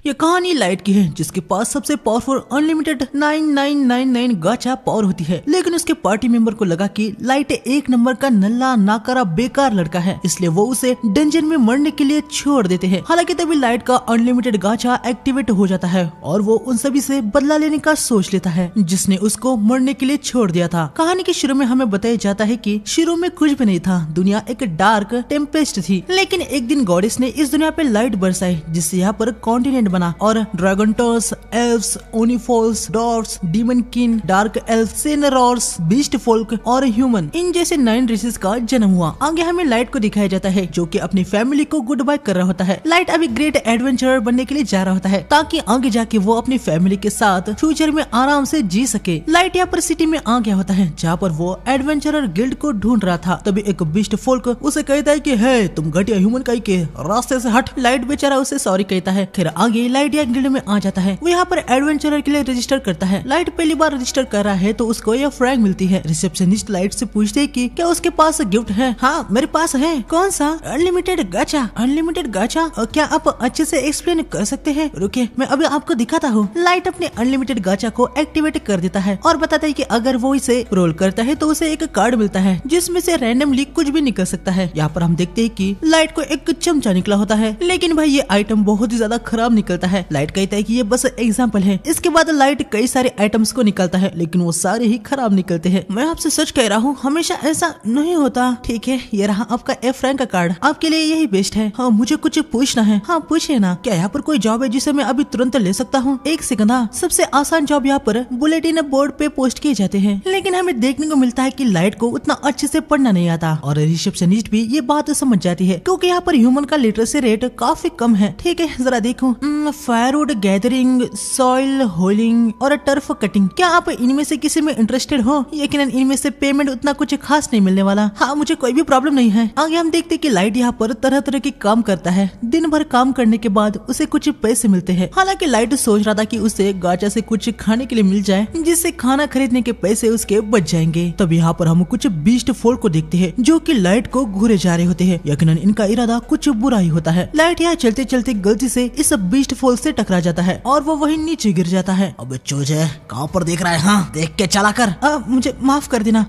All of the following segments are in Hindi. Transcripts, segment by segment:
ये कहानी लाइट की है जिसके पास सबसे पावरफुल अनलिमिटेड 9999 गाचा पावर होती है, लेकिन उसके पार्टी मेंबर को लगा कि लाइट एक नंबर का नल्ला नाकारा बेकार लड़का है, इसलिए वो उसे डंजन में मरने के लिए छोड़ देते हैं। हालांकि तभी लाइट का अनलिमिटेड गाचा एक्टिवेट हो जाता है और वो उन सभी से बदला लेने का सोच लेता है जिसने उसको मरने के लिए छोड़ दिया था। कहानी के शुरू में हमें बताया जाता है कि शुरू में कुछ भी नहीं था, दुनिया एक डार्क टेम्पेस्ट थी, लेकिन एक दिन गॉडेस ने इस दुनिया पे लाइट बरसाई जिससे यहाँ पर कॉन्टिनेंट बना और ड्रैगनटर्स, एल्व्स, ओनिफॉल्स, डॉर्फ्स, डीमन किन, डार्क एल्फ, सेनरॉर्स, बीस्ट फोल्क और ह्यूमन, इन जैसे 9 रेसेस का जन्म हुआ। आगे हमें लाइट को दिखाया जाता है जो कि अपनी फैमिली को गुड बाय कर रहा होता है। लाइट अभी ग्रेट एडवेंचरर बनने के लिए जा रहा होता है ताकि आगे जाके वो अपनी फैमिली के साथ फ्यूचर में आराम से जी सके। लाइट यहाँ पर सिटी में आ गया होता है जहाँ पर वो एडवेंचरर गिल्ड को ढूंढ रहा था। तभी एक बीस्ट फोल्क उसे कहता है कि है तुम घटिया ह्यूमन काई के रास्ते से हट। लाइट बेचारा उसे सॉरी कहता है। फिर आगे लाइट या गिल्ड में आ जाता है। वो यहाँ पर एडवेंचरर के लिए रजिस्टर करता है। लाइट पहली बार रजिस्टर कर रहा है तो उसको यह फ्रैग मिलती है। रिसेप्शनिस्ट लाइट से पूछते है कि क्या उसके पास गिफ्ट है। हाँ मेरे पास है। कौन सा? अनलिमिटेड गाचा। अनलिमिटेड गाचा? क्या आप अच्छे से एक्सप्लेन कर सकते हैं? रुके मैं अभी आपको दिखाता हूँ। लाइट अपने अनलिमिटेड गाचा को एक्टिवेट कर देता है और बताता है कि अगर वो इसे रोल करता है तो उसे एक कार्ड मिलता है जिसमें से रैंडमली कुछ भी निकल सकता है। यहाँ पर हम देखते हैं कि लाइट को एक चमचा निकला होता है, लेकिन भाई ये आइटम बहुत ही ज्यादा खराब निकलता है। लाइट कहता है कि ये बस एग्जांपल है। इसके बाद लाइट कई सारे आइटम्स को निकालता है लेकिन वो सारे ही खराब निकलते हैं। मैं आपसे सच कह रहा हूँ, हमेशा ऐसा नहीं होता। ठीक है, ये रहा आपका एफ रैंक का कार्ड, आपके लिए यही बेस्ट है। हाँ मुझे कुछ पूछना है। हाँ पूछिए ना। क्या यहाँ पर कोई जॉब है जिसे मैं अभी तुरंत ले सकता हूँ? एक सेकंड। सबसे आसान जॉब यहाँ पर बुलेटिन बोर्ड पे पोस्ट किए जाते हैं, लेकिन हमें देखने को मिलता है कि लाइट को उतना अच्छे से पढ़ना नहीं आता और रिसेप्शनिस्ट भी ये बात समझ जाती है क्योंकि यहाँ पर ह्यूमन का लिटरेसी रेट काफी कम है। ठीक है जरा देखो, फायरवुड गैदरिंग, सॉइल होलिंग और टर्फ कटिंग। क्या आप इनमें से किसी में इंटरेस्टेड हो? यकीनन इनमें से पेमेंट उतना कुछ खास नहीं मिलने वाला। हाँ मुझे कोई भी प्रॉब्लम नहीं है। आगे हम देखते कि लाइट यहाँ पर तरह तरह के काम करता है। दिन भर काम करने के बाद उसे कुछ पैसे मिलते हैं। हालांकि लाइट सोच रहा था कि उसे गाचा से कुछ खाने के लिए मिल जाए जिससे खाना खरीदने के पैसे उसके बच जाएंगे। तब यहाँ पर हम कुछ बीस्ट फोल्क को देखते हैं जो कि लाइट को घूरे जा रहे होते हैं। यकीनन इनका इरादा कुछ बुरा ही होता है। लाइट यहाँ चलते चलते गलती से इस बीस्ट फोल्क से टकरा जाता है और वो वहीं नीचे गिर जाता है। अब चूजे कहाँ पर देख रहा है? हाँ देख के चला कर। मुझे माफ कर देना।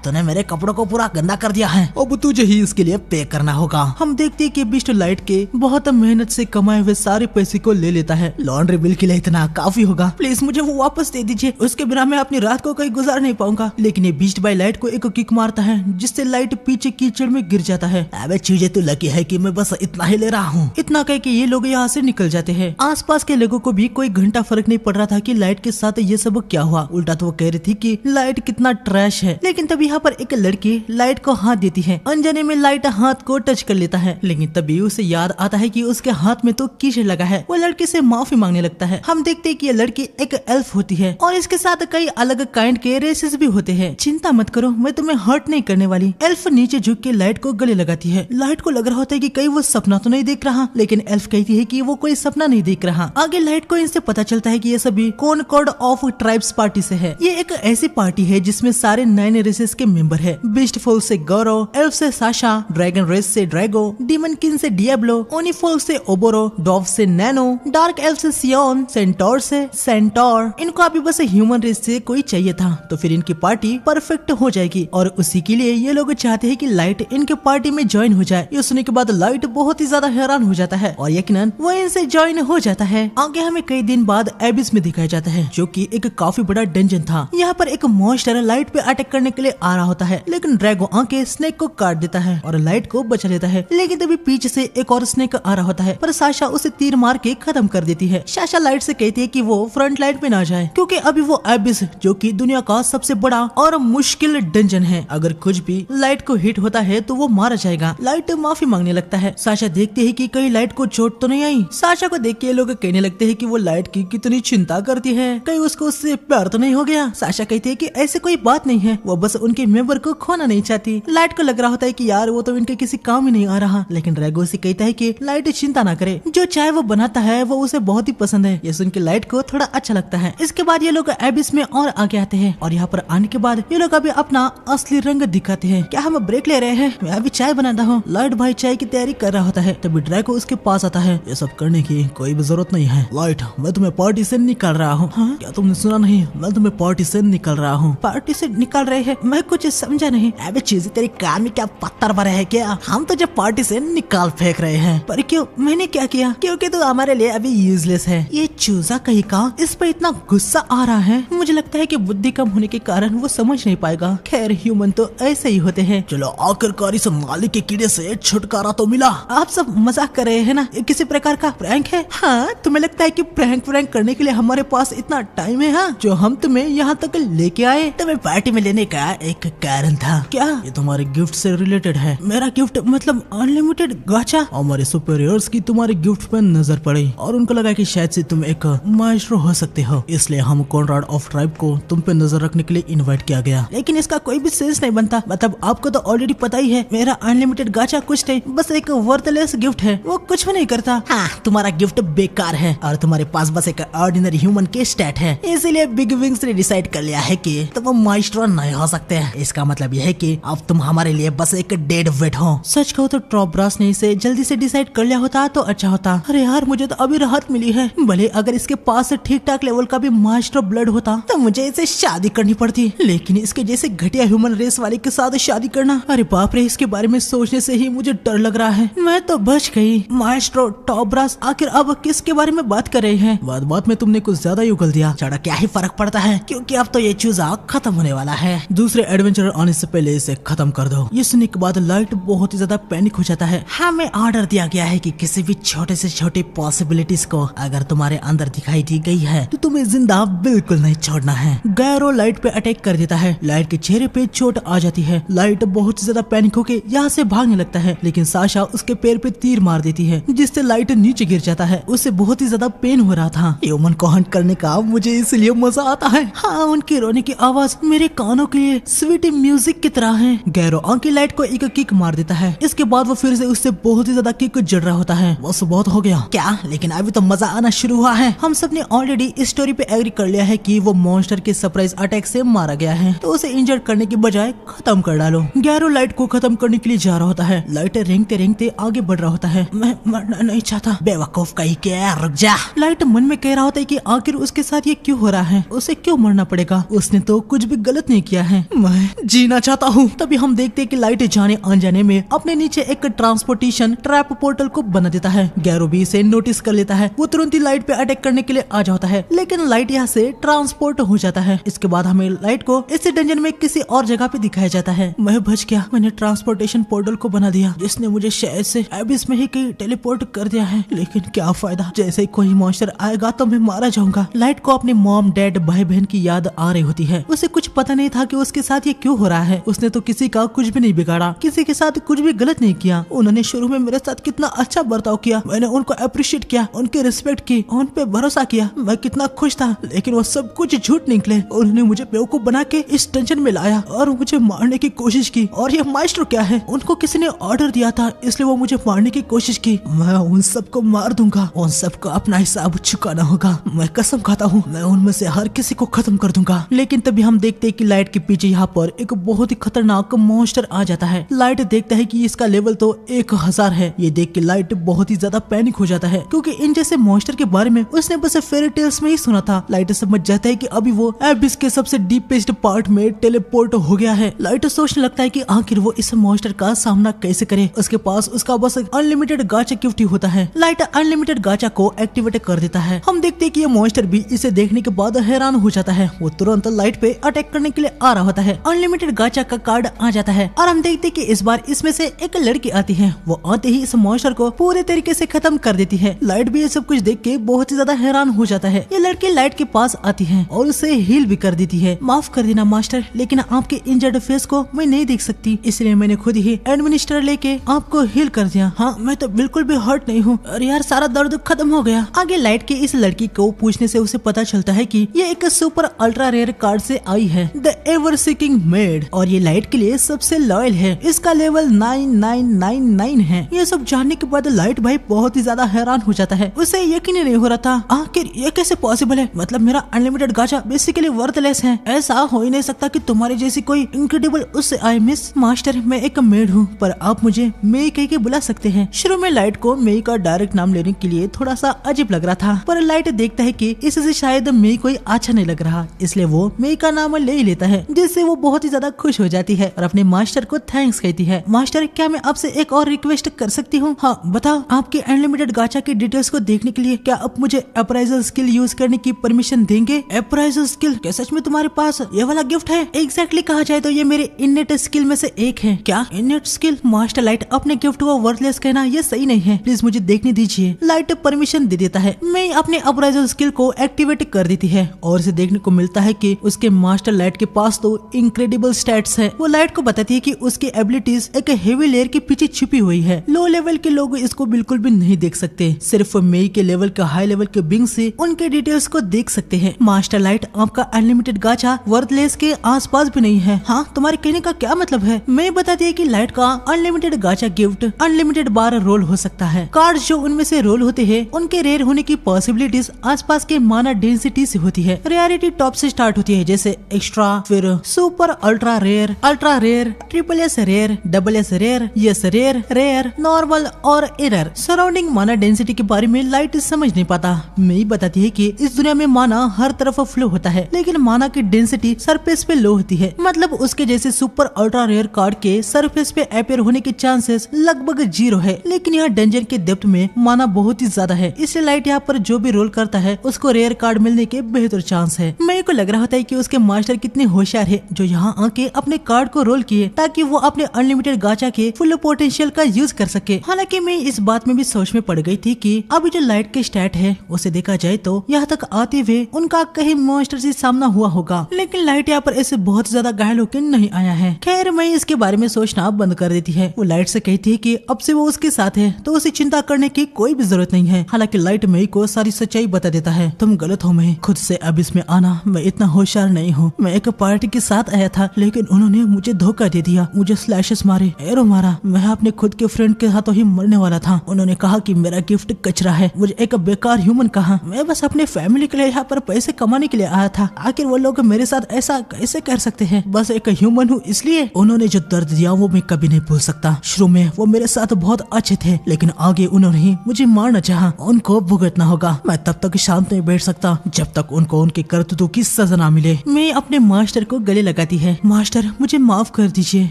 तूने मेरे कपड़ों को पूरा गंदा कर दिया है। अब तुझे ही इसके लिए पे करना होगा। हम देखते हैं कि बीस्ट लाइट के बहुत मेहनत से कमाए हुए सारे पैसे को ले लेता है। लॉन्ड्री बिल के लिए इतना काफी होगा, प्लीज मुझे वो वापस दे दीजिए, उसके बिना मैं अपनी रात को कहीं गुजार नहीं पाऊंगा। लेकिन ये बीस्ट बाय लाइट को एक किक मारता है जिससे लाइट पीछे कीचड़ में गिर जाता है। अबे चीजें तो लकी है कि मैं बस इतना ही ले रहा हूँ। इतना कह के ये लोग यहाँ से निकल जाते हैं। आसपास के लोगों को भी कोई घंटा फर्क नहीं पड़ रहा था कि लाइट के साथ ये सब क्या हुआ। उल्टा तो वो कह रही थी कि लाइट कितना ट्रैश है। लेकिन तभी यहाँ पर एक लड़की लाइट को हाथ देती है। अनजाने में लाइट हाथ को टच कर लेता है, लेकिन तभी उसे याद आता है कि उसके हाथ में तो कीचड़ लगा है। वो लड़की से माफी मांगने लगता है। हम देखते हैं कि ये लड़की एक एल्फ होती है और इसके साथ कई अलग काइंड के रेसेस भी होते हैं। चिंता मत करो, मैं तुम्हें हर्ट नहीं करने वाली। एल्फ नीचे झुक के लाइट को गले लगाती है। लाइट को लग रहा होता है कि कहीं वो सपना तो नहीं देख रहा, लेकिन एल्फ कहती है कि वो कोई सपना नहीं देख रहा। आगे लाइट को इनसे पता चलता है कि ये सभी कॉनकॉर्ड ऑफ ट्राइब्स पार्टी से है। ये एक ऐसी पार्टी है जिसमें सारे 9 रेसेस के मेंबर है। बीस्ट फोल्क से गौरव, एल्फ से साशा, ड्रैगन रेस से ड्रैगो, डीमन किन से डियाब्लो, ओनिफोल्क से ओबोरो, डॉफ से नैनो, डार्क एल्फ से सियोन, सेंटोर से सेंटोर। इनको अभी बस ह्यूमन रेस से कोई चाहिए था तो फिर इनकी पार्टी परफेक्ट हो जाएगी और उसी के लिए ये लोग चाहते हैं कि लाइट इनके पार्टी में ज्वाइन हो जाए। ये सुनने के बाद लाइट बहुत ही ज्यादा हैरान हो जाता है और यकीनन वो इनसे ज्वाइन हो जाता है। आगे हमें कई दिन बाद एबिस में दिखाया जाता है जो कि एक काफी बड़ा डंजन था। यहाँ पर एक मॉन्स्टर लाइट पे अटैक करने के लिए आ रहा होता है, लेकिन ड्रैगो आके स्नेक को काट देता है और लाइट को बचा लेता है। लेकिन तभी पीछे से एक और स्नेक आ रहा होता है पर साशा उसे तीर मार के खत्म कर देती है। साशा लाइट से कहती है कि वो फ्रंट लाइन पे ना जाए क्योंकि अभी वो एबिस जो कि दुनिया का सबसे बड़ा और मुश्किल डंजन है, अगर कुछ भी लाइट को हिट होता है तो वो मारा जाएगा। लाइट माफी मांगने लगता है। साशा देखती है कि कहीं लाइट को चोट तो नहीं आई। साशा को देख के लोग कहने लगते हैं कि वो लाइट की कितनी चिंता करती है, कहीं उसको उससे प्यार तो नहीं हो गया। साशा कहती है कि ऐसे कोई बात नहीं है, वो बस उनके मेंबर को खोना नहीं चाहती। लाइट को लग रहा होता है कि यार वो तो इनके किसी काम ही नहीं आ रहा, लेकिन ड्रैगो से कहता है कि लाइट चिंता ना करे, जो चाय वो बनाता है वो उसे बहुत ही पसंद है। ये सुन के लाइट को थोड़ा अच्छा लगता है। इसके बाद ये लोग एबिस में और आगे आते हैं और यहाँ पर आने के बाद ये लोग अभी अपना असली रंग दिखाते हैं। क्या हम ब्रेक ले रहे हैं? मैं अभी चाय बनाता हूँ। लाइट भाई चाय की तैयारी कर रहा होता है, तभी ड्रैगो उसके पास आता है। ये सब करने की कोई भी जरूरत नहीं है। लाइट, मैं तुम्हें पार्टी से निकाल रहा हूँ। हाँ? क्या तुमने सुना नहीं? मैं तुम्हें पार्टी से निकाल रहा हूँ। पार्टी से निकाल रहे हैं? मैं कुछ समझा नहीं। अबे चीज़ तेरी कान में क्या पत्थर भरे है क्या? हम तुझे पार्टी से निकाल फेंक रहे हैं। पर क्यों? मैंने क्या किया? क्योंकि तू हमारे लिए अभी यूजलेस है। ये चूजा कहीं का इस पर इतना गुस्सा आ रहा है। मुझे लगता है कि बुद्धि कम होने के कारण वो समझ नहीं पाएगा। खैर ह्यूमन तो ऐसे ही होते हैं। चलो आखिरकार इस मालिक के कीड़े से छुटकारा तो मिला। आप सब मजाक कर रहे हैं ना? ये किसी प्रकार का प्रैंक है? हाँ, तुम्हें लगता है कि प्रैंक करने के लिए हमारे पास इतना टाइम है? हाँ, जो हम तुम्हें यहाँ तक लेके आए, तुम्हें पार्टी में लेने का एक कारण था। क्या ये तुम्हारे गिफ्ट से रिलेटेड है? मेरा गिफ्ट मतलब अनलिमिटेड गाचा? हमारे सुपीरियर्स की तुम्हारे गिफ्ट पर नजर पड़ी और उनको लगा कि शायद से तुम एक माइस्ट्रो हो सकते हो, इसलिए हम कॉनराड ऑफ ट्राइब को तुम पे नजर रखने के लिए इनवाइट किया गया। लेकिन इसका कोई भी सेंस नहीं बनता। मतलब आपको तो ऑलरेडी पता ही है, मेरा अनलिमिटेड गाचा कुछ नहीं, बस एक वर्थलेस गिफ्ट है, वो कुछ भी नहीं करता। हाँ, तुम्हारा गिफ्ट बेकार है और तुम्हारे पास बस एक ऑर्डिनरी ह्यूमन के स्टैट है, इसीलिए बिग विंग्स ने डिसाइड कर लिया है कि तुम माइस्ट्रो नहीं हो सकते। इसका मतलब यह है कि अब तुम हमारे लिए बस एक डेड वेट हो। सच कहो तो ट्रॉब्रास ने इसे जल्दी से डिसाइड कर लिया होता तो अच्छा होता। अरे यार, मुझे तो अभी राहत मिली है। भले अगर इसके पास ठीक ठाक लेवल का भी माइस्ट्रो ब्लड होता तो मुझे इसे शादी करनी पड़ती, लेकिन इसके जैसे घटिया ह्यूमन रेस वाले के साथ शादी करना, अरे बाप रे, इसके बारे में सोचने से ही मुझे डर लग रहा है। मैं तो बच गई। माइस्ट्रो टॉब्रास आखिर अब किसके बारे में बात कर रहे हैं? बात में तुमने कुछ ज्यादा ही उगल दिया। चढ़ा क्या ही फर्क पड़ता है, क्योंकि अब तो ये चूजा खत्म होने वाला है। दूसरे एडवेंचर आने से पहले इसे खत्म कर दो। ये सुनने के बाद लाइट बहुत ही ज्यादा पैनिक हो जाता है। हमें ऑर्डर दिया गया है कि किसी भी छोटे से छोटे पॉसिबिलिटीज को अगर तुम्हारे अंदर दिखाई दी गई है तो तुम्हें जिंदा बिल्कुल नहीं छोड़ना है। गैरो लाइट पे अटैक कर देता है। लाइट के चेहरे पे चोट आ जाती है। लाइट बहुत ही ज्यादा पैनिक होके यहाँ से भागने लगता है, लेकिन साशा उसके पैर पे तीर मार देती है, जिससे लाइट नीचे गिर जाता है। उसे बहुत ही ज्यादा पेन हो रहा था। ह्यूमन को हंट करने का मुझे इसलिए मजा आता है। हाँ, उनके रोने की आवाज मेरे कानों के लिए स्वीट म्यूजिक की तरह है। गैरो आंकी लाइट को एक किक मार देता है। इसके बाद वो फिर से उससे बहुत ही ज्यादा किक जड़ रहा होता है। बस बहुत हो गया क्या? लेकिन अभी तो मजा आना शुरू हुआ है। हम सब ने ऑलरेडी इस स्टोरी पे एग्री कर लिया है कि वो मॉन्स्टर के सरप्राइज अटैक से मारा गया है, तो उसे इंजर्ड करने की बजाय खत्म कर डालो। गैरो लाइट को खत्म करने के लिए जा रहा होता है। लाइट रेंगते रेंगते आगे बढ़ रहा होता है। मैं मरना नहीं चाहता। बेवकूफ कहीं क्या, रुक जा। लाइट मन में कह रहा होता है कि आखिर उसके साथ ये क्यों हो रहा है, उसे क्यों मरना पड़ेगा? उसने तो कुछ भी गलत नहीं किया है। मैं जीना चाहता हूँ। तभी हम देखते हैं कि लाइट जाने अनजाने में अपने नीचे एक ट्रांसपोर्टेशन ट्रैप पोर्टल को बना देता है। गैरो भी इसे नोटिस कर लेता है। वो तुरंत ही लाइट पे अटैक करने के लिए आ जाता है, लेकिन लाइट यहाँ से ट्रांसपोर्ट हो जाता है। इसके बाद हमें लाइट को इस डंजन में किसी और जगह पे दिखाया जाता है। मैं बच गया। मैंने ट्रांसपोर्टेशन पोर्टल को बना दिया, जिसने मुझे शायद से एबिस में ही कहीं टेलीपोर्ट कर दिया है, लेकिन क्या फायदा? जैसे ही कोई मॉन्स्टर आएगा तो मैं मारा जाऊंगा। लाइट को अपने मॉम, डैड, भाई बहन की याद आ रही होती है। उसे कुछ पता नहीं था कि उसके साथ ये क्यों हो रहा है। उसने तो किसी का कुछ भी नहीं बिगाड़ा, किसी के साथ कुछ भी गलत नहीं किया। उन्होंने शुरू में मेरे साथ कितना अच्छा बर्ताव किया। मैंने उनको अप्रिशिएट किया, उनकी रिस्पेक्ट की, उन पे भरोसा किया। मैं कितना खुश था, लेकिन वो सब कुछ झूठ निकले। उन्होंने मुझे बेवकूफ बना के इस टेंशन में लाया और मुझे मारने की कोशिश की। और ये माइस्ट्रो क्या है? उनको किसी ने ऑर्डर दिया था, इसलिए वो मुझे मारने की कोशिश की। मैं उन सबको मार दूंगा। उन सबको अपना हिसाब चुकाना होगा। मैं कसम खाता हूँ, मैं उनमें से हर किसी को खत्म कर दूंगा। लेकिन तभी हम देखते हैं कि लाइट के पीछे यहाँ पर एक बहुत ही खतरनाक मॉन्स्टर आ जाता है। लाइट देखता है कि इसका लेवल तो 1000 है। ये देख के लाइट बहुत ही ज्यादा पैनिक हो जाता है, क्योंकि इन जैसे मॉन्स्टर के बारे में उसने बस फेरी टेल्स में ही सुना था। लाइट समझ जाता है कि अभी वो एबिस के सबसे डीपेस्ट पार्ट में टेलीपोर्ट हो गया है। लाइट सोचने लगता है कि आखिर वो इस मॉन्स्टर का सामना कैसे करे। उसके पास उसका बस अनलिमिटेड गाचा गिफ्ट ही होता है। लाइट अनलिमिटेड गाचा को एक्टिवेट कर देता है। हम देखते हैं कि ये मॉन्स्टर भी इसे देखने के बाद हैरान हो जाता है। वो तुरंत लाइट पे अटैक करने के लिए आ रहा होता है। अनलिमिटेड गाचा का कार्ड आ जाता है और हम देखते हैं कि इस बार इसमें से एक लड़की आती है। वो आते ही इस मॉन्स्टर को पूरे तरीके से खत्म कर देती है। लाइट भी ये सब कुछ देख के बहुत ही ज्यादा हैरान हो जाता है। ये लड़की लाइट के पास आती है और उसे हील भी कर देती है। माफ कर देना मास्टर, लेकिन आपके इंजर्ड फेस को मैं नहीं देख सकती, इसलिए मैंने खुद ही एडमिनिस्टर लेके आपको हील कर दिया। हाँ, मैं तो बिल्कुल भी हर्ट नहीं हूँ। अरे यार, सारा दर्द खत्म हो गया। आगे लाइट के इस लड़की को पूछने से उसे पता चलता है कि ये एक सुपर अल्ट्रा रेयर कार्ड से आई है, द एवर सीकिंग मेड, और ये लाइट के लिए सबसे लॉयल है। इसका लेवल 9999 है। ये सब जानने के बाद लाइट भाई बहुत ही ज्यादा हैरान हो जाता है। उसे यकीन ही नहीं हो रहा था आखिर ये कैसे पॉसिबल है। मतलब मेरा अनलिमिटेड गाचा बेसिकली वर्थलेस है। ऐसा हो ही नहीं सकता कि तुम्हारे जैसी कोई इनक्रेडिबल उससे आए। मिस मास्टर, मैं एक मेड हूँ, पर आप मुझे मेई कह के बुला सकते हैं। शुरू में लाइट को मेई का डायरेक्ट नाम लेने के लिए थोड़ा सा अजीब लग रहा था, पर लाइट देखता है कि इससे शायद मेई कोई अच्छा नहीं लग रहा, इसलिए वो मेई का नाम ले ही लेता है, जिससे वो बहुत ही ज्यादा खुश हो जाती है और अपने मास्टर को थैंक्स कहती है। मास्टर, क्या मैं आपसे एक और रिक्वेस्ट कर सकती हूँ? हाँ बताओ। आपके अनलिमिटेड गाचा की डिटेल्स को देखने के लिए क्या आप मुझे अप्राइजल स्किल यूज करने की परमिशन देंगे? Appraisal skill? क्या सच में तुम्हारे पास ये वाला गिफ्ट है? एग्जैक्टली कहा जाए तो ये मेरे इननेट स्किल में से एक है। क्या इननेट स्किल? मास्टर, लाइट अपने गिफ्ट को वर्थलेस कहना ये सही नहीं है, प्लीज मुझे देखने दीजिए। लाइट परमिशन दे देता है। मैं अपने अप्राइजल स्किल को एक्टिवेट कर देती है और इसे देखने को मिलता है कि उसके मास्टर लाइट के पास तो इनक्रेडिबल स्टैट्स है। वो लाइट को बताती है कि उसकी एबिलिटीज एक हेवी लेयर के पीछे छिपी हुई है। लो लेवल के लोग इसको बिल्कुल भी नहीं देख सकते, सिर्फ मेई के लेवल का हाई लेवल के बिंग से उनके डिटेल्स को देख सकते हैं। मास्टर लाइट, आपका अनलिमिटेड गाचा वर्थलेस के आसपास भी नहीं है। हाँ, तुम्हारे कहने का क्या मतलब है? मैं बताती है कि लाइट का अनलिमिटेड गाचा गिफ्ट अनलिमिटेड बार रोल हो सकता है। कार्ड जो उनमें से रोल होते हैं उनके रेयर होने की पॉसिबिलिटीज आसपास के माना डेंसिटी से होती है। रेयरिटी टॉप से स्टार्ट होती है, जैसे एक्स्ट्रा, फिर super, ultra rare, triple S rare, double S rare, yes rare, rare, normal और एरर। सराउंडिंग माना डेंसिटी के बारे में लाइट समझ नहीं पाता। मैं बताती है कि इस दुनिया में माना हर तरफ फ्लो होता है, लेकिन माना की डेंसिटी सरफेस पे लो होती है। मतलब उसके जैसे सुपर अल्ट्रा रेयर कार्ड के सरफेस पे अपेयर होने के चांसेस लगभग 0 है, लेकिन यहाँ डंजन के डेप्थ में माना बहुत ही ज्यादा है। इसलिए लाइट यहाँ पर जो भी रोल करता है उसको रेयर कार्ड मिलने के बेहतर चांस है। मेरे को लग रहा होता है कि उसके मास्टर कितने होशियार है जो यहाँ आके अपने कार्ड को रोल किए ताकि वो अपने अनलिमिटेड गाचा के फुल पोटेंशियल का यूज कर सके। हालांकि मैं इस बात में भी सोच में पड़ गई थी कि अभी जो लाइट के स्टैट है उसे देखा जाए तो यहाँ तक आते हुए उनका कहीं मॉन्स्टर से सामना हुआ होगा, लेकिन लाइट यहाँ पर ऐसे बहुत ज्यादा घायल होकर नहीं आया है। खैर, मैं इसके बारे में सोचना बंद कर देती है। वो लाइट से कहती है कि अब से वो उसके साथ है तो उसे चिंता करने की कोई भी जरूरत नहीं है। हालांकि लाइट मेई को सारी सच्चाई बता देता है। तुम गलत हो मेई, खुद से अब इसमें आना, मैं इतना होशियार नहीं हूँ। मैं एक पार्टी के साथ आया था लेकिन उन्होंने मुझे धोखा दे दिया, मुझे स्लैशेस मारे, एरो मारा। मैं अपने खुद के फ्रेंड के हाथों ही मरने वाला था। उन्होंने कहा कि मेरा गिफ्ट कचरा है, मुझे एक बेकार ह्यूमन कहा। मैं बस अपने फैमिली के लिए यहाँ पर पैसे कमाने के लिए आया था। आखिर वो लोग मेरे साथ ऐसा कैसे कर सकते हैं? बस एक ह्यूमन हूँ इसलिए। उन्होंने जो दर्द दिया वो मैं कभी नहीं भूल सकता। शुरू में वो मेरे साथ बहुत अच्छे थे, लेकिन आगे उन्होंने ही मुझे मारना चाहा। उनको भुगतना होगा। मैं तब तक शांत नहीं बैठ सकता जब तक उनको उनके करतूतों की सजा ना मिले। मैं अपने मास्टर को गले लगाती है। मास्टर, मुझे माफ कर दीजिए,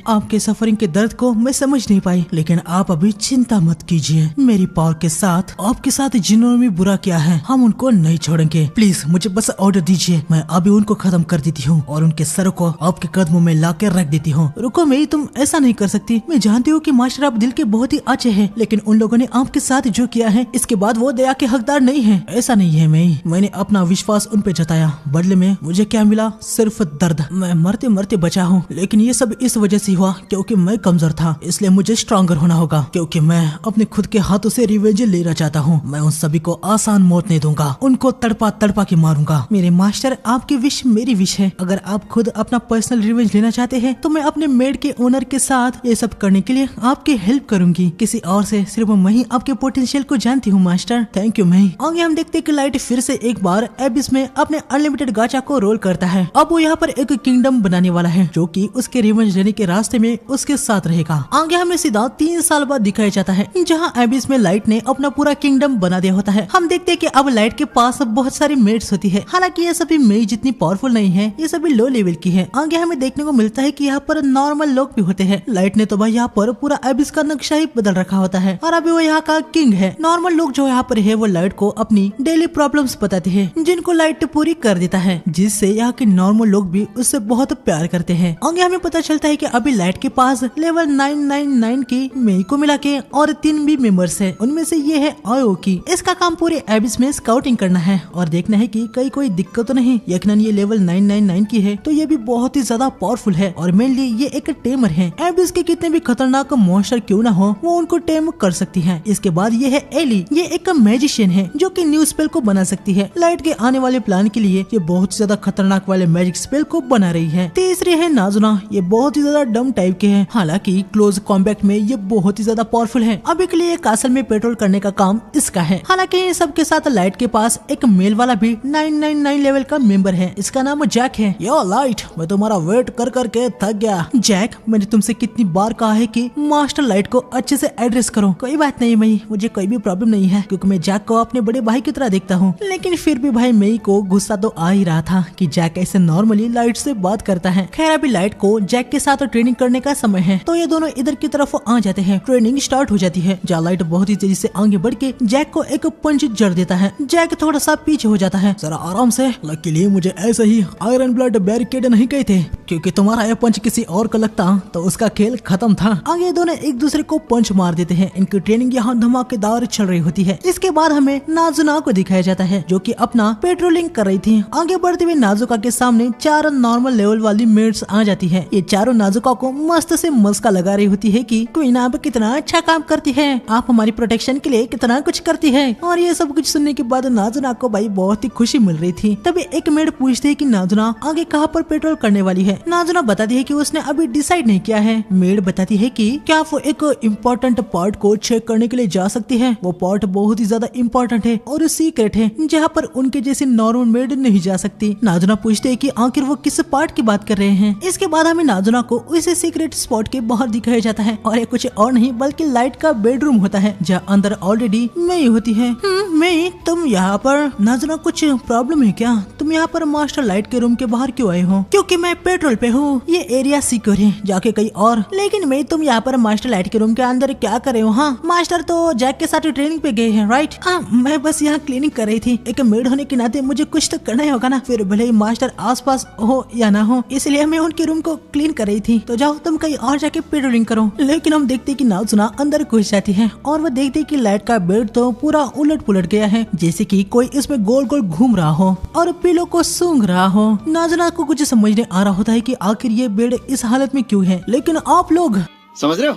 आपके सफरिंग के दर्द को मैं समझ नहीं पाई, लेकिन आप अभी चिंता मत कीजिए। मेरी पावर के साथ आपके साथ जिन्होंने भी बुरा किया है हम उनको नहीं छोड़ेंगे। प्लीज मुझे बस ऑर्डर दीजिए, मैं अभी उनको खत्म कर देती हूँ और उनके सर को आपके कदमों में ला कर रख देती हूँ। रुको मेई, तुम ऐसा नहीं कर सकती। मैं जानती हूँ कि मास्टर आप दिल के बहुत ही अच्छे हैं, लेकिन उन लोगों ने आपके साथ जो किया है इसके बाद वो दया के हकदार नहीं है। ऐसा नहीं है मेई, मैंने अपना विश्वास उन पे जताया, बदले में मुझे क्या मिला? सिर्फ दर्द। मैं मरते मरते बचा हूँ, लेकिन ये सब इस वजह से हुआ क्योंकि मैं कमजोर था। इसलिए मुझे स्ट्रॉन्गर होना होगा, क्योंकि मैं अपने खुद के हाथों से रिवेंज लेना चाहता हूँ। मैं उन सभी को आसान मौत नहीं दूंगा, उनको तड़पा तड़पा के मारूंगा। मेरे मास्टर, आपकी विश मेरी विश है। अगर आप खुद अपना पर्सनल रिवेंज लेना चाहते हैं तो मैं अपने मेड के ओनर के साथ ये सब करने के लिए आपकी हेल्प करूंगी। किसी और से सिर्फ मैं ही आपके पोटेंशियल को जानती हूँ मास्टर। Thank you May. आगे हम देखते हैं कि लाइट फिर से एक बार एबिस में अपने अनलिमिटेड गाचा को रोल करता है। अब वो यहाँ पर एक किंगडम बनाने वाला है जो कि उसके रिवेंज लेने के रास्ते में उसके साथ रहेगा। आगे हमें सीधा 3 साल बाद दिखाया जाता है जहाँ एबिस में लाइट ने अपना पूरा किंगडम बना दिया होता है। हम देखते हैं कि अब लाइट के पास बहुत सारी मेड्स होती है। हालांकि ये सभी मेड जितनी पावरफुल नहीं है, ये सभी लो लेवल की है। आगे हमें देखने को मिलता है कि यहाँ पर नॉर्मल लोग भी होते हैं। लाइट ने तो भाई यहाँ पर पूरा एबिस का नक्शा ही बदल रखा होता है और अभी वो यहाँ का किंग है। नॉर्मल लोग जो यहाँ पर है वो लाइट को अपनी डेली प्रॉब्लम्स बताते हैं जिनको लाइट पूरी कर देता है, जिससे यहाँ के नॉर्मल लोग भी उससे बहुत प्यार करते हैं। आगे हमें पता चलता है कि अभी लाइट के पास लेवल 999 की मेई को मिला के और 3 भी मेंबर्स है। उनमें से ये है आयो की। इसका काम पूरे एबिस में स्काउटिंग करना है और देखना है कि कहीं कोई दिक्कत तो नहीं। यकीनन ये लेवल 999 की है तो ये भी बहुत ही ज्यादा पावरफुल है और मेनली ये एक टेमर है। एबिस के कितने भी खतरनाक मॉन्स्टर क्यों ना हो वो उनको टेम कर सकती है। इसके बाद ये है एली। ये एक मैजिशियन है जो कि न्यू स्पेल को बना सकती है। लाइट के आने वाले प्लान के लिए ये बहुत ज्यादा खतरनाक वाले मैजिक स्पेल को बना रही है। तीसरे है नाजुना। ये बहुत ही ज्यादा डम टाइप के हैं, हालांकि क्लोज कॉम्बैट में ये बहुत ही ज्यादा पावरफुल है। अभी के लिए कासल में पेट्रोल करने का काम इसका है। हालांकि ये सब के साथ लाइट के पास एक मेल वाला भी 999 लेवल का मेंबर है। इसका नाम जैक है। यो लाइट, मैं तुम्हारा वेट कर करके थक गया। जैक, मैंने तुमसे कितनी बार कहा है कि मास्टर लाइट को अच्छे से एड्रेस करो। कोई बात नहीं मई, मुझे कोई भी प्रॉब्लम नहीं है क्योंकि मैं जैक को अपने बड़े भाई की तरह देखता हूँ। लेकिन फिर भी भाई मेई को गुस्सा तो आ ही रहा था कि जैक ऐसे नॉर्मली लाइट से बात करता है। खैर अभी लाइट को जैक के साथ ट्रेनिंग करने का समय है तो ये दोनों इधर की तरफ आ जाते हैं। ट्रेनिंग स्टार्ट हो जाती है जहाँ लाइट बहुत ही तेजी से आगे बढ़ के जैक को एक पंच जड़ देता है। जैक थोड़ा सा पीछे हो जाता है। जरा आराम से, लकीली मुझे ऐसे ही आयरन ब्लड बैरिकेड नहीं गए थे क्योंकि तुम्हारा यह पंच किसी और को लगता तो उसका खेल खत्म था। आगे दोनों एक दूसरे को पंच मार देते हैं। इनकी ट्रेनिंग यहाँ धमाकेदार चल रही होती है। इसके बाद हमें नाजुना को दिखाया जाता है जो कि अपना पेट्रोलिंग कर रही थी। आगे बढ़ते हुए नाजुका के सामने 4 नॉर्मल लेवल वाली मेड्स आ जाती है। ये चारों नाजुका को मस्त से मस्का लगा रही होती है कि क्वीन आप कितना अच्छा काम करती है, आप हमारी प्रोटेक्शन के लिए कितना कुछ करती है। और ये सब कुछ सुनने के बाद नाजुना को भाई बहुत ही खुशी मिल रही थी। तभी एक मेड पूछती है कि नाजुना आगे कहाँ पर पेट्रोल करने वाली है। नाजुना बताती है कि उसने अभी डिसाइड नहीं किया है। मेड बताती है कि क्या वो एक इम्पोर्टेंट पार्ट को चेक करने के लिए जा सकती है। वो पार्ट बहुत ही ज्यादा इम्पोर्टेंट है और सीक्रेट है जहाँ पर उनके जैसी नॉर्मल मेड नहीं जा सकती। नाजुना पूछते है कि आखिर वो किस पार्ट की बात कर रहे हैं। इसके बाद हमें नाजुना को उसी सीक्रेट स्पॉट के बाहर दिखाया जाता है और ये कुछ और नहीं बल्कि लाइट का बेडरूम होता है जहाँ अंदर ऑलरेडी मई होती है। मई तुम यहाँ पर? नाजुना कुछ प्रॉब्लम है क्या? तुम यहाँ पर मास्टर लाइट के रूम के बाहर क्यों आए हो? क्योंकि मैं पेट्रोल पे हूँ, ये एरिया सिक्योर है, जाके कहीं और। लेकिन मैं तुम यहाँ पर मास्टर लाइट के रूम के अंदर क्या कर रहे हो? हाँ मास्टर तो जैक के साथ ट्रेनिंग पे गए हैं राइट? मैं बस यहाँ क्लीनिंग कर रही थी। एक मेड होने के नाते मुझे कुछ तो करना ही होगा ना, फिर भले ही मास्टर आसपास हो या ना हो, इसलिए मैं उनके रूम को क्लीन कर रही थी। तो जाओ तुम कहीं और जाके पेट्रोलिंग करो। लेकिन हम देखते कि नाजुना अंदर घुस जाती है और वह देखते कि लाइट का बेड तो पूरा उलट पुलट गया है, जैसे कि कोई इसमें गोल गोल घूम रहा हो और पिलो को सूंघ रहा हो। नाजुना को कुछ समझ नहीं आ रहा होता है कि आखिर ये बेड इस हालत में क्यों है। लेकिन आप लोग समझ रहे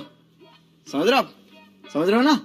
हो ना?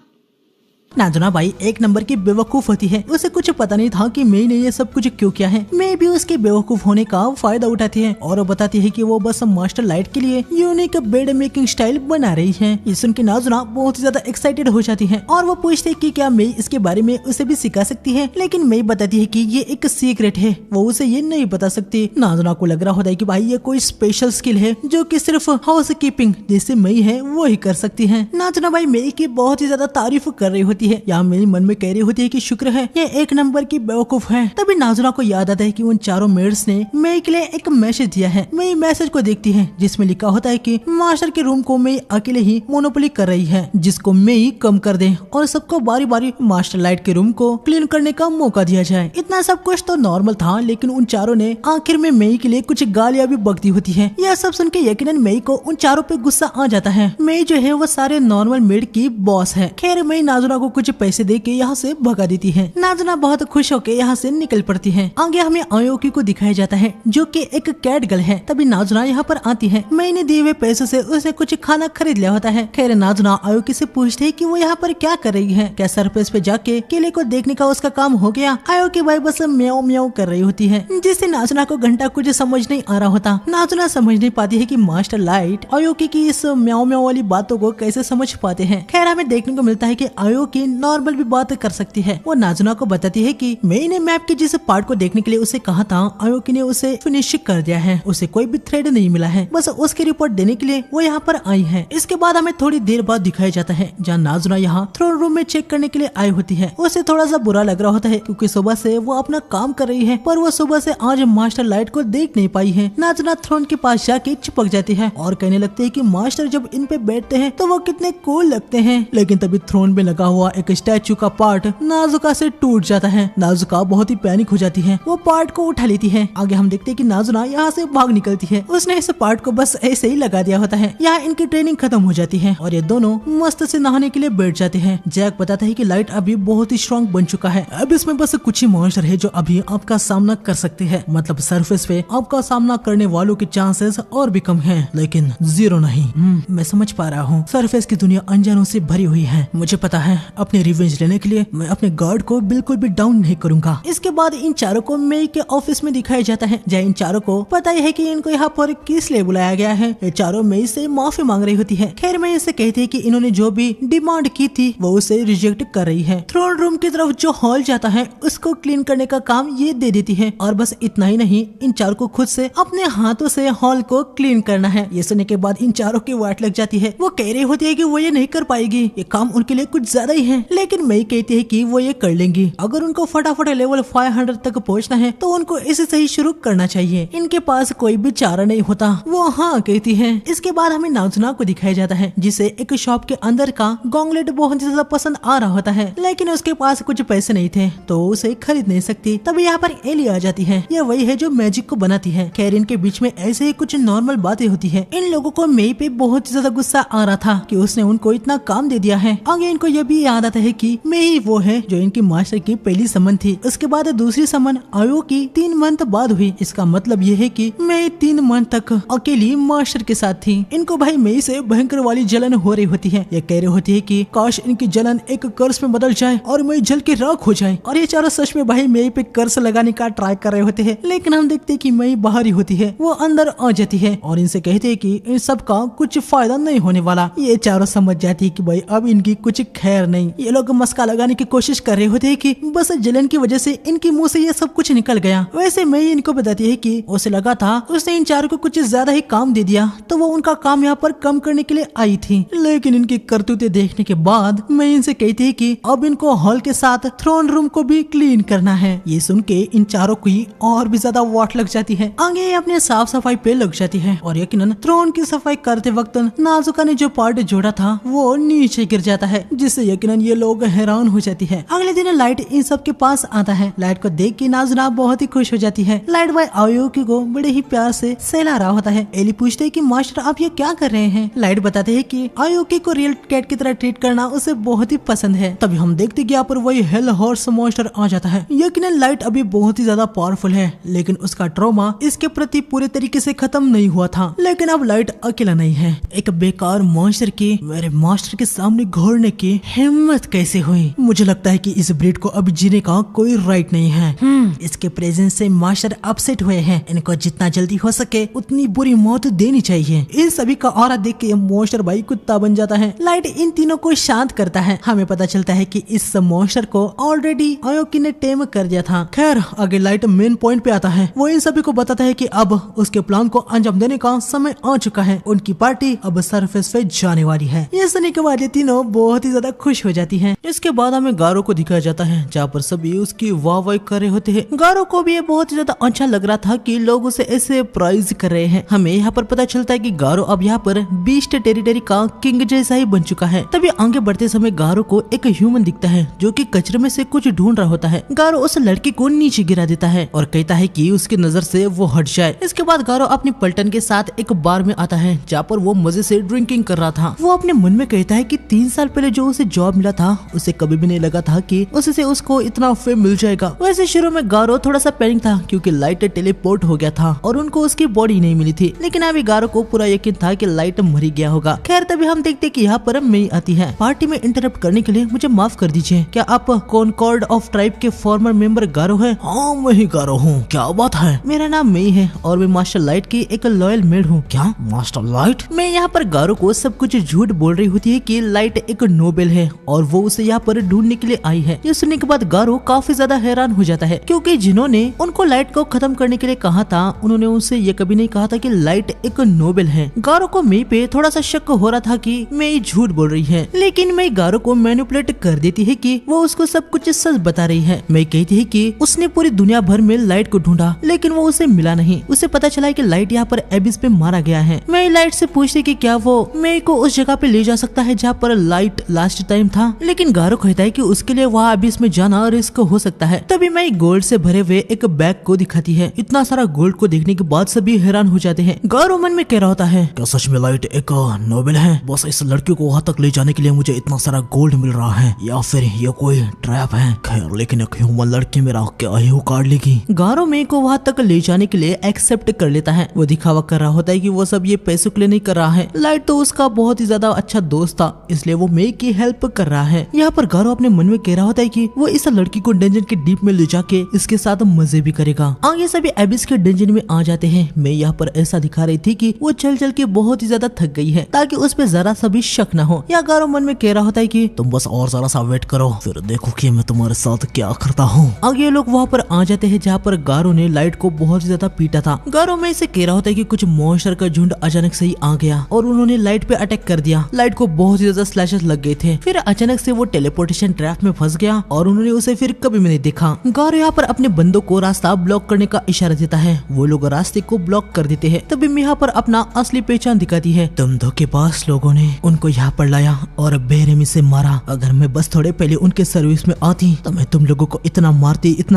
नाजुना भाई एक नंबर की बेवकूफ होती है। उसे कुछ पता नहीं था कि मई ने ये सब कुछ क्यों किया है। मई भी उसके बेवकूफ होने का फायदा उठाती है और बताती है कि वो बस मास्टर लाइट के लिए यूनिक बेड मेकिंग स्टाइल बना रही है। ये सुन के नाजुना बहुत ही ज्यादा एक्साइटेड हो जाती है और वो पूछती है कि क्या मई इसके बारे में उसे भी सिखा सकती है। लेकिन मई बताती है कि ये एक सीक्रेट है, वो उसे ये नहीं बता सकती। नाजुना को लग रहा होता है कि भाई ये कोई स्पेशल स्किल है जो कि सिर्फ हाउस कीपिंग जैसे मई है वो ही कर सकती है। नाजुना भाई मई की बहुत ही ज्यादा तारीफ कर रही होती है। यहाँ मेरे मन में कह रही होती है कि शुक्र है ये एक नंबर की बेवकूफ है। तभी नाजुना को याद आता है कि उन चारों मेड्स ने मई के लिए एक मैसेज दिया है। मई मैसेज को देखती है जिसमें लिखा होता है कि मास्टर के रूम को मई अकेले ही मोनोपोली कर रही है, जिसको मई कम कर दे और सबको बारी बारी मास्टर लाइट के रूम को क्लीन करने का मौका दिया जाए। इतना सब कुछ तो नॉर्मल था, लेकिन उन चारों ने आखिर में मई के लिए कुछ गालियां भी बकती होती है। यह सब सुन के यकीनन मई को उन चारों पे गुस्सा आ जाता है। मई जो है वो सारे नॉर्मल मेड की बॉस है। खैर मई नाजुना को कुछ पैसे दे के यहाँ से भगा देती है। नाजुना बहुत खुश होकर यहाँ से निकल पड़ती है। आगे हमें आयोकी को दिखाया जाता है जो कि एक कैट गर्ल है। तभी नाजुना यहाँ पर आती है। मैंने दिए हुए पैसों से उसे कुछ खाना खरीद लिया होता है। खैर नाजुना आयोकी से पूछती है कि वो यहाँ पर क्या कर रही है, क्या सरफेस पे जाके केले को देखने का उसका काम हो गया। आयोकी भाई बस म्याऊ म्याऊ कर रही होती है, जिससे नाजुना को घंटा कुछ समझ नहीं आ रहा होता। नाजुना समझ नहीं पाती है कि मास्टर लाइट आयोकी की इस म्याऊ म्याऊ वाली बातों को कैसे समझ पाते हैं। खैर हमें देखने को मिलता है कि आयोकी नॉर्मल भी बात कर सकती है। वो नाजुना को बताती है कि मैंने मैप के जिस पार्ट को देखने के लिए उसे कहा था, आयोकी ने उसे फिनिश कर दिया है। उसे कोई भी थ्रेड नहीं मिला है, बस उसकी रिपोर्ट देने के लिए वो यहाँ पर आई है। इसके बाद हमें थोड़ी देर बाद दिखाया जाता है जहाँ नाजुना यहाँ थ्रोन रूम में चेक करने के लिए आई होती है। उसे थोड़ा सा बुरा लग रहा होता है क्योंकि सुबह से वो अपना काम कर रही है, पर वो सुबह से आज मास्टर लाइट को देख नहीं पाई है। नाजुना थ्रोन के पास जाके चिपक जाती है और कहने लगती है कि मास्टर जब इन पे बैठते हैं तो वो कितने कूल लगते हैं। लेकिन तभी थ्रोन पे लगा हुआ एक स्टैचू का पार्ट नाजुका से टूट जाता है। नाजुका बहुत ही पैनिक हो जाती है, वो पार्ट को उठा लेती है। आगे हम देखते हैं कि नाजुना यहाँ से भाग निकलती है। उसने इस पार्ट को बस ऐसे ही लगा दिया होता है। यहाँ इनकी ट्रेनिंग खत्म हो जाती है और ये दोनों मस्त से नहाने के लिए बैठ जाते हैं। जैक बताता है कि लाइट अभी बहुत ही स्ट्रॉन्ग बन चुका है, अब इसमें बस कुछ ही मॉन्स्टर है जो अभी आपका सामना कर सकते हैं। मतलब सरफेस पे आपका सामना करने वालों के चांसेस और भी कम है, लेकिन जीरो नहीं। मैं समझ पा रहा हूँ सरफेस की दुनिया अनजानों से भरी हुई है। मुझे पता है अपने रिवेंज लेने के लिए मैं अपने गार्ड को बिल्कुल भी डाउन नहीं करूंगा। इसके बाद इन चारों को मई के ऑफिस में दिखाया जाता है जहाँ इन चारों को पता ही है कि इनको यहाँ पर किस लिए बुलाया गया है। ये चारों मई से माफी मांग रही होती है। खैर मई इससे कहती है कि इन्होंने जो भी डिमांड की थी वो उसे रिजेक्ट कर रही है। थ्रोन रूम की तरफ जो हॉल जाता है उसको क्लीन करने का काम ये दे देती है और बस इतना ही नहीं, इन चारों को खुद से अपने हाथों से हॉल को क्लीन करना है। ये सुनने के बाद इन चारों की वाट लग जाती है। वो कह रही होती है कि वो ये नहीं कर पाएगी, ये काम उनके लिए कुछ ज्यादा ही हैं, लेकिन मई कहती है कि वो ये कर लेंगी। अगर उनको फटाफट लेवल 500 तक पहुंचना है तो उनको इसे सही शुरू करना चाहिए, इनके पास कोई भी चारा नहीं होता। वो हाँ कहती है। इसके बाद हमें नाजुना को दिखाया जाता है जिसे एक शॉप के अंदर का गॉन्गलेट बहुत ज्यादा पसंद आ रहा होता है, लेकिन उसके पास कुछ पैसे नहीं थे तो उसे खरीद नहीं सकती। तभी यहाँ पर एली आ जाती है। यह वही है जो मैजिक को बनाती है। खैर इनके बीच में ऐसे ही कुछ नॉर्मल बातें होती है। इन लोगों को मई पे बहुत ज्यादा गुस्सा आ रहा था कि उसने उनको इतना काम दे दिया है। आगे इनको यह भी याद आता है कि मई वो है जो इनकी मास्टर की पहली समन थी। उसके बाद दूसरी समन आयो की 3 मंथ बाद हुई। इसका मतलब यह है कि मई 3 मंथ तक अकेली मास्टर के साथ थी। इनको भाई मई से भयंकर वाली जलन हो रही होती है। ये कह रही होती है कि काश इनकी जलन एक कर्स में बदल जाए और मई जल के राख हो जाए। और ये चारों सच में भाई मई पे कर्स लगाने का ट्राई कर रहे होते हैं, लेकिन हम देखते हैं कि मई बाहर ही होती है। वो अंदर आ जाती है और इनसे कहते हैं कि इन सब का कुछ फायदा नहीं होने वाला। ये चारों समझ जाती है कि भाई अब इनकी कुछ खैर नहीं। ये लोग मस्का लगाने की कोशिश कर रहे होते हैं कि बस जलन की वजह से इनके मुंह से ये सब कुछ निकल गया। वैसे मई इनको बताती है कि उसे लगा था उसने इन चारों को कुछ ज्यादा ही काम दे दिया तो वो उनका काम यहाँ पर कम करने के लिए आई थी, लेकिन इनकी करतूतें देखने के बाद मैं इनसे कहती है कि अब इनको हॉल के साथ थ्रोन रूम को भी क्लीन करना है। ये सुन के इन चारों की और भी ज्यादा वाट लग जाती है। आगे ये अपने साफ सफाई पे लग जाती है और यकीनन थ्रोन की सफाई करते वक्त नाजुका ने जो पार्ट जोड़ा था वो नीचे गिर जाता है, जिससे यकीनन ये लोग हैरान हो जाती है। अगले दिन लाइट इन सब के पास आता है। लाइट को देख के नाजुना बहुत ही खुश हो जाती है। लाइट भाई आयोकी को बड़े ही प्यार से सहला रहा होता है। एली पूछते है कि मास्टर आप ये क्या कर रहे हैं। लाइट बताते हैं कि आयोकी को रियल कैट की तरह ट्रीट करना उसे बहुत ही पसंद है। तभी हम देखते कि यहाँ पर वही हेल हॉर्स मॉन्स्टर आ जाता है। यकीनन लाइट अभी बहुत ही ज्यादा पावरफुल है, लेकिन उसका ट्रॉमा इसके प्रति पूरे तरीके से खत्म नहीं हुआ था। लेकिन अब लाइट अकेला नहीं है। एक बेकार मॉन्स्टर की मेरे मास्टर के सामने घोड़ने की हिम्मत कैसे हुई। मुझे लगता है कि इस ब्रीड को अब जीने का कोई राइट नहीं है। इसके प्रेजेंस से मास्टर अपसेट हुए हैं। इनको जितना जल्दी हो सके उतनी बुरी मौत देनी चाहिए। इन सभी का ऑरा देख के मॉन्स्टर भाई कुत्ता बन जाता है। लाइट इन तीनों को शांत करता है। हमें पता चलता है कि इस मॉन्स्टर को ऑलरेडी आयोकी ने टेम कर दिया था। खैर आगे लाइट मेन पॉइंट पे आता है। वो इन सभी को बताता है कि अब उसके प्लान को अंजाम देने का समय आ चुका है। उनकी पार्टी अब सरफेस पे जाने वाली है। ये सुनने के बाद ये तीनों बहुत ही ज्यादा खुश हो जाती है। इसके बाद हमें गारो को दिखाया जाता है जहाँ पर सभी उसकी वाह कर रहे होते हैं। गारो को भी ये बहुत ही ज्यादा अच्छा लग रहा था कि लोग उसे ऐसे प्राइज कर रहे हैं। हमें यहाँ पर पता चलता है कि गारो अब यहाँ पर बीस्ट टेरिटरी का किंग जैसा ही बन चुका है। तभी आगे बढ़ते समय गारो को एक ह्यूमन दिखता है जो कि कचरे में से कुछ ढूंढ रहा होता है। गारो उस लड़की को नीचे गिरा देता है और कहता है कि उसकी नजर से वो हट जाए। इसके बाद गारो अपनी पलटन के साथ एक बार में आता है जहाँ पर वो मजे से ड्रिंकिंग कर रहा था। वो अपने मन में कहता है कि 3 साल पहले जो उसे जॉब मिला था उसे कभी भी नहीं लगा था कि उससे उसको इतना फेम मिल जाएगा। वैसे शुरू में गारो थोड़ा सा पैनिक था क्योंकि लाइट टेलीपोर्ट हो गया था और उनको उसकी बॉडी नहीं मिली थी, लेकिन अभी गारो को पूरा यकीन था कि लाइट मर ही गया होगा। खैर तभी हम देखते कि यहाँ पर मई आती है। पार्टी में इंटरप्ट करने के लिए मुझे माफ कर दीजिए, क्या आप कॉनकॉर्ड ऑफ ट्राइब के फॉर्मर मेंबर गारो है? हाँ मैं ही गारो हूँ। क्या बात है? मेरा नाम मई है और मैं मास्टर लाइट की एक लॉयल मेड हूँ। क्या मास्टर लाइट? मैं यहाँ पर गारो को सब कुछ झूठ बोल रही होती है कि लाइट एक नोबेल है और वो उसे यहाँ पर ढूंढने के लिए आई है। ये सुनने के बाद गारो काफी ज्यादा हैरान हो जाता है क्योंकि जिन्होंने उनको लाइट को खत्म करने के लिए कहा था उन्होंने उनसे ये कभी नहीं कहा था कि लाइट एक नोबेल है। गारो को मई पे थोड़ा सा शक हो रहा था कि मई झूठ बोल रही है, लेकिन मई गारो को मैनिपुलेट कर देती है कि वो उसको सब कुछ सच बता रही है। मई कहती है कि उसने पूरी दुनिया भर में लाइट को ढूंढा लेकिन वो उसे मिला नहीं। उसे पता चला कि लाइट यहाँ पर एबिस पे मारा गया है। मई लाइट से पूछती कि क्या वो मई को उस जगह पे ले जा सकता है जहाँ पर लाइट लास्ट टाइम था, लेकिन गारो कहता है कि उसके लिए वहाँ एबिस में जाना रिस्क हो सकता है। तभी मई गोल्ड से भरे हुए एक बैग को दिखाती है। इतना सारा गोल्ड को देखने के बाद सभी हैरान हो जाते हैं। गारो मन में कह रहा होता है क्या सच में लाइट एक नोबेल है? बस इस लड़की को वहाँ तक ले जाने के लिए मुझे इतना सारा गोल्ड मिल रहा है या फिर ये कोई ट्रैप है? खैर लेकिन एक ह्यूमन लड़की मेरा क्या ही उखाड़ लेगी। गारो मई को वहाँ तक ले जाने के लिए एक्सेप्ट कर लेता है। वो दिखावा कर रहा होता है कि वो सब ये पैसों के लिए नहीं कर रहा है। लाइट तो उसका बहुत ही ज्यादा अच्छा दोस्त था इसलिए वो मई की हेल्प कर रहा है। यहाँ पर गारो अपने मन में कह रहा होता है कि वो इस लड़की को डंजन के डीप में ले जाके इसके साथ मजे भी करेगा। आगे सभी एबिस के डंजन में आ जाते हैं। मैं यहाँ पर ऐसा दिखा रही थी कि वो चल चल के बहुत ही ज्यादा थक गई है ताकि उस पर जरा सा भी शक न हो। या गारो मन में कह रहा होता है कि तुम बस और जरा सा वेट करो फिर देखो कि मैं तुम्हारे साथ क्या करता हूँ। आगे लोग वहाँ पर आ जाते हैं जहाँ पर गारो ने लाइट को बहुत ज्यादा पीटा था। गारो में से कह रहा होता है कि कुछ मॉन्स्टर का झुंड अचानक से ही आ गया और उन्होंने लाइट पे अटैक कर दिया। लाइट को बहुत ही ज्यादा स्लैशेस लग गए थे। फिर अचानक से वो टेलीपोर्टेशन ट्रैप में फंस गया और उन्होंने उसे फिर कभी भी नहीं देखा। गारो यहाँ पर अपने बंदों को रास्ता ब्लॉक करने का इशारा देता है, वो लोग रास्ते को ब्लॉक कर देते हैं। तभी मैं यहाँ पर अपना असली पहचान दिखाती है। तुम धोखेबाज लोगों ने उनको यहाँ पर लाया और बेरहमी से मारा। अगर मैं बस थोड़े पहले उनके सर्विस में आती तो मैं तुम लोगों को इतना